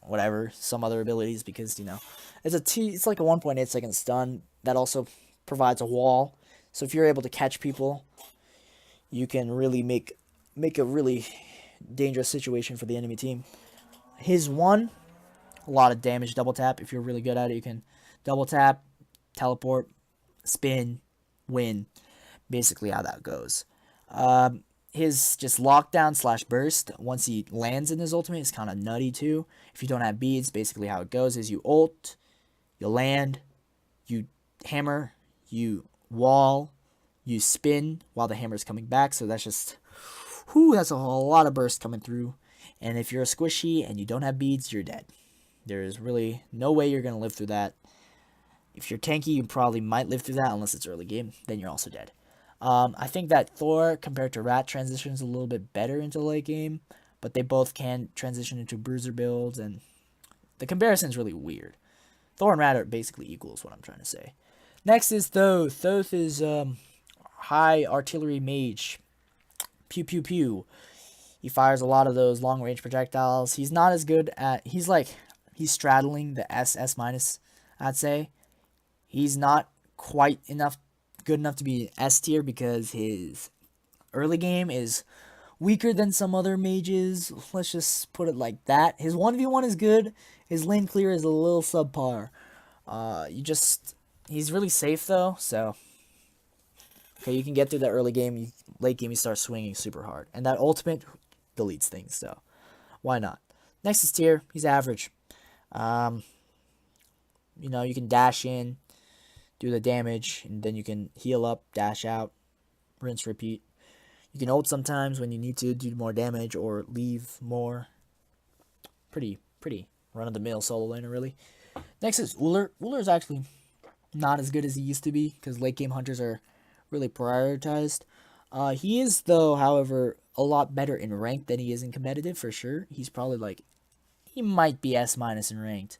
whatever, some other abilities, because, you know, it's like a 1.8 second stun that also provides a wall. So if you're able to catch people, you can really make a really dangerous situation for the enemy team. His 1, a lot of damage, double tap. If you're really good at it, you can double tap, teleport, spin, win. Basically how that goes. His just lockdown / burst, once he lands in his ultimate, is kind of nutty too. If you don't have beads, basically how it goes is you ult, you land, you hammer, you wall, you spin while the hammer is coming back. So that's just, that's a whole lot of burst coming through. And if you're a squishy and you don't have beads, you're dead. There is really no way you're going to live through that. If you're tanky, you probably might live through that unless it's early game. Then you're also dead. I think that Thor, compared to Rat, transitions a little bit better into late game, but they both can transition into Bruiser builds, and the comparison is really weird. Thor and Rat are basically equal, is what I'm trying to say. Next is Thoth. Thoth is high artillery mage. Pew pew pew. He fires a lot of those long range projectiles. He's not as good at. He's straddling the S minus, I'd say. He's not quite good enough to be S tier because his early game is weaker than some other mages. Let's just put it like that. His 1v1 is good. His lane clear is a little subpar. He's really safe though, so okay, you can get through the early game. Late game, you start swinging super hard, and that ultimate deletes things, so why not? Next is tier. He's average. You can dash in, do the damage, and then you can heal up, dash out, rinse, repeat. You can ult sometimes when you need to do more damage or leave more. Pretty run-of-the-mill solo laner, really. Next is Ullr. Ullr is actually not as good as he used to be because late game hunters are really prioritized. He is, though, however, a lot better in ranked than he is in competitive, for sure. He's probably he might be S- in ranked.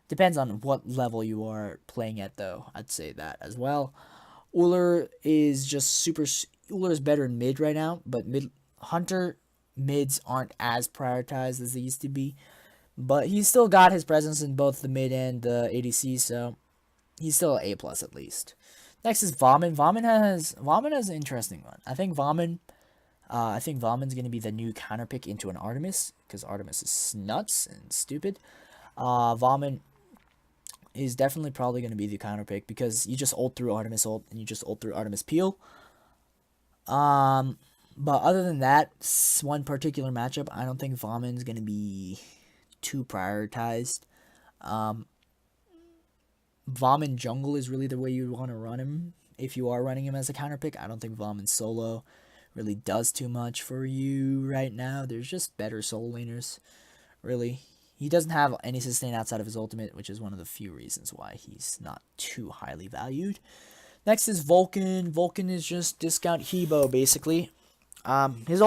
Depends on what level you are playing at, though. I'd say that as well. Ullr is Ullr is better in mid right now, but hunter mids aren't as prioritized as they used to be. But he's still got his presence in both the mid and the ADC, so he's still an A+ at least. Next is Vaughn. Vaughn has an interesting one. I think Vaughn's going to be the new counter pick into an Artemis, because Artemis is nuts and stupid. Vaughn is definitely probably going to be the counter pick because you just ult through Artemis ult and you just ult through Artemis peel. But other than that, one particular matchup, I don't think Vaughn going to be too prioritized. Vaughn jungle is really the way you want to run him if you are running him as a counter pick. I don't think Vaughn solo really does too much for you right now. There's just better solo laners, really. He doesn't have any sustain outside of his ultimate, which is one of the few reasons why he's not too highly valued. Next is Vulcan. Vulcan is just discount Hebo, basically. His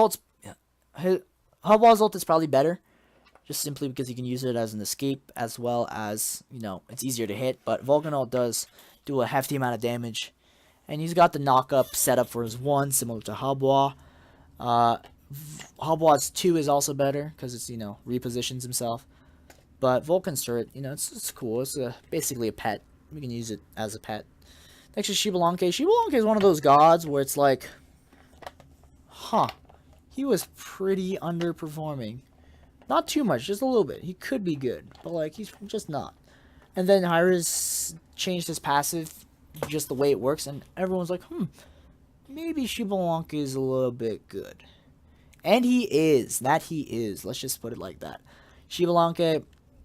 Hubwall's ult is probably better, just simply because you can use it as an escape, as well as, it's easier to hit. But Vulcan ult does do a hefty amount of damage. And he's got the knock-up set up for his 1, similar to Hubwall. Hubwall's 2 is also better, because it's, repositions himself. But Vulcan's turret, it's cool. It's basically a pet. We can use it as a pet. Next is Xbal. Xbal is one of those gods where it's like, he was pretty underperforming. Not too much, just a little bit. He could be good, but he's just not. And then Hyra's changed his passive, just the way it works, and everyone's like, maybe Xbal is a little bit good. And he is. He is. Let's just put it like that. Xbal,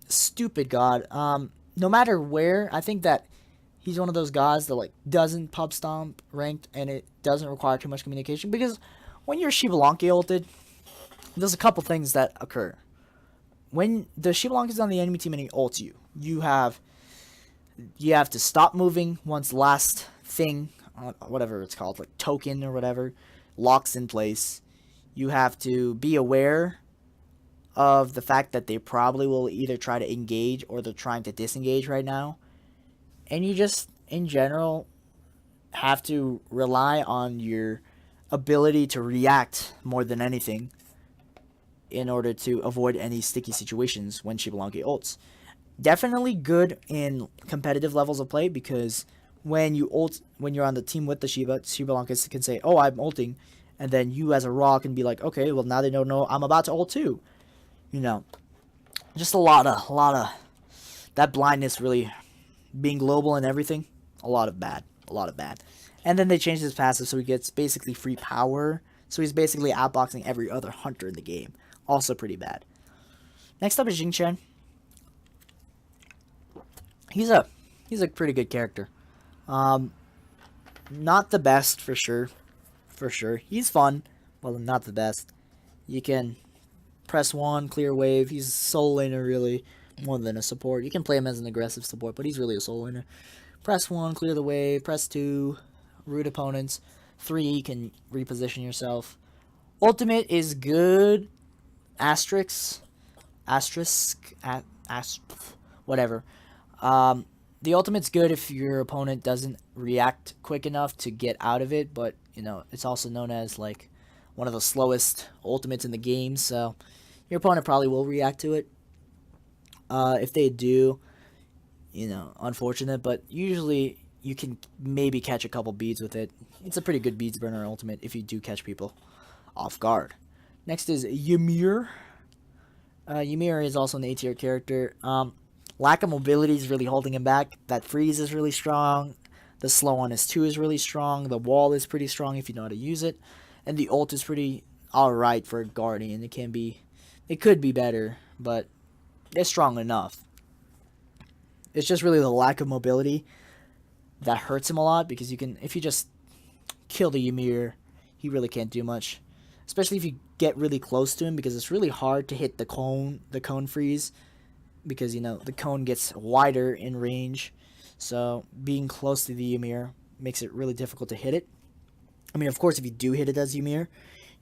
stupid god. No matter where, I think that he's one of those gods that doesn't pub stomp ranked, and it doesn't require too much communication, because when you're Xbal ulted, there's a couple things that occur. When the Xbal is on the enemy team and he ults you, you have to stop moving once the last thing, whatever it's called, token or whatever, locks in place. You have to be aware of the fact that they probably will either try to engage or they're trying to disengage right now. And you just, in general, have to rely on your ability to react more than anything in order to avoid any sticky situations when Xbal ults. Definitely good in competitive levels of play, because when you're on the team with the Xbal can say, "Oh, I'm ulting," and then you as a raw can be like, "Okay, well now they don't know I'm about to ult too." Just a lot of that blindness really being global and everything. A lot of bad. And then they changed his passive so he gets basically free power. So he's basically outboxing every other hunter in the game. Also pretty bad. Next up is Jing Chen. He's a pretty good character. Not the best for sure. He's fun, well, not the best. You can press 1, clear wave. He's a solo laner really, more than a support. You can play him as an aggressive support, but he's really a solo laner. Press 1, clear the wave. Press 2, root opponents. 3, you can reposition yourself. Ultimate is good. Asterisk, whatever. The ultimate's good if your opponent doesn't react quick enough to get out of it, but you know, it's also known as like one of the slowest ultimates in the game, so your opponent probably will react to it. If they do, you know, unfortunate, but usually you can maybe catch a couple beads with it. It's a pretty good beads burner ultimate if you do catch people off guard. Next is Ymir. Ymir is also an A tier character. Lack of mobility is really holding him back. That freeze is really strong. The slow on S2 is really strong. The wall is pretty strong if you know how to use it. And the ult is pretty alright for a Guardian. It could be better, but it's strong enough. It's just really the lack of mobility that hurts him a lot, because if you just kill the Ymir, he really can't do much. Especially if you get really close to him, because it's really hard to hit the cone freeze, because you know the cone gets wider in range. So being close to the Ymir makes it really difficult to hit it. I mean, of course, if you do hit it as Ymir,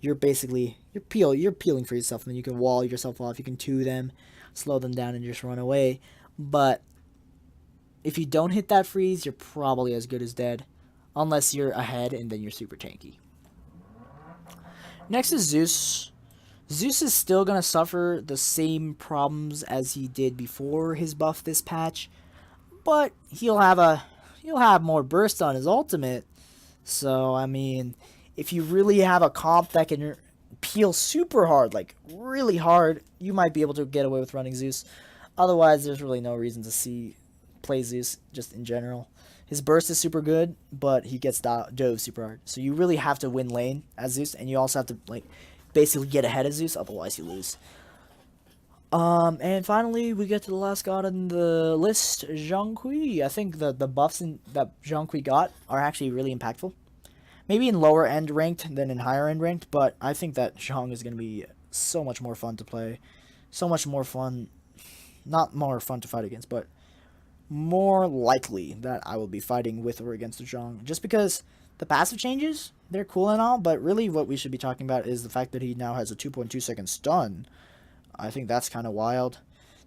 you're peeling for yourself, and then you can wall yourself off. You can 2 them, slow them down, and just run away. But if you don't hit that freeze, you're probably as good as dead, unless you're ahead and then you're super tanky. Next is Zeus. Zeus is still going to suffer the same problems as he did before his buff this patch, but he'll have more burst on his ultimate. So, I mean, if you really have a comp that can peel super hard, like really hard, you might be able to get away with running Zeus. Otherwise, there's really no reason to play Zeus just in general. His burst is super good, but he gets dove super hard. So you really have to win lane as Zeus, and you also have to like basically get ahead of Zeus, otherwise you lose. And finally, we get to the last god on the list, Zhang Kui. I think the buffs that Zhang Kui got are actually really impactful. Maybe in lower end ranked than in higher end ranked, but I think that Zhang is going to be so much more fun to play. So much more fun. Not more fun to fight against, but more likely that I will be fighting with or against Zhang. Just because the passive changes, they're cool and all, but really what we should be talking about is the fact that he now has a 2.2 second stun. I think that's kind of wild.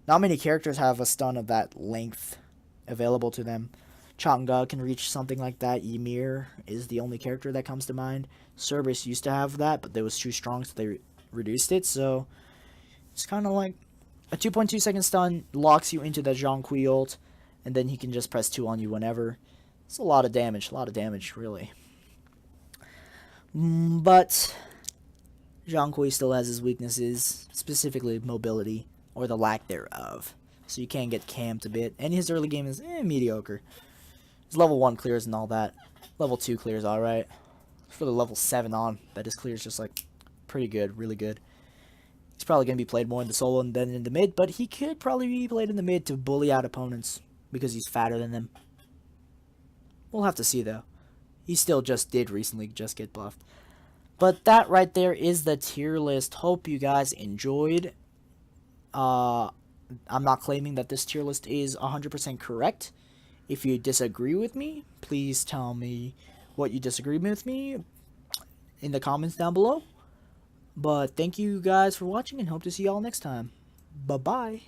Not many characters have a stun of that length available to them. Chang'e can reach something like that. Ymir is the only character that comes to mind. Cerberus used to have that, but it was too strong, so they reduced it. So it's kind of like a 2.2 second stun locks you into the Zhang Kui ult, and then he can just press 2 on you whenever. It's a lot of damage, really. But Zhang Kui still has his weaknesses, specifically mobility, or the lack thereof. So you can get camped a bit, and his early game is mediocre. His level 1 clears and all that. Level 2 clears alright. For the level 7 on, that his clear is just like pretty good, really good. He's probably going to be played more in the solo than in the mid, but he could probably be played in the mid to bully out opponents, because he's fatter than them. We'll have to see, though. He still did recently get buffed. But that right there is the tier list. Hope you guys enjoyed. I'm not claiming that this tier list is 100% correct. If you disagree with me, please tell me what you disagree with me in the comments down below. But thank you guys for watching, and hope to see y'all next time. Bye-bye.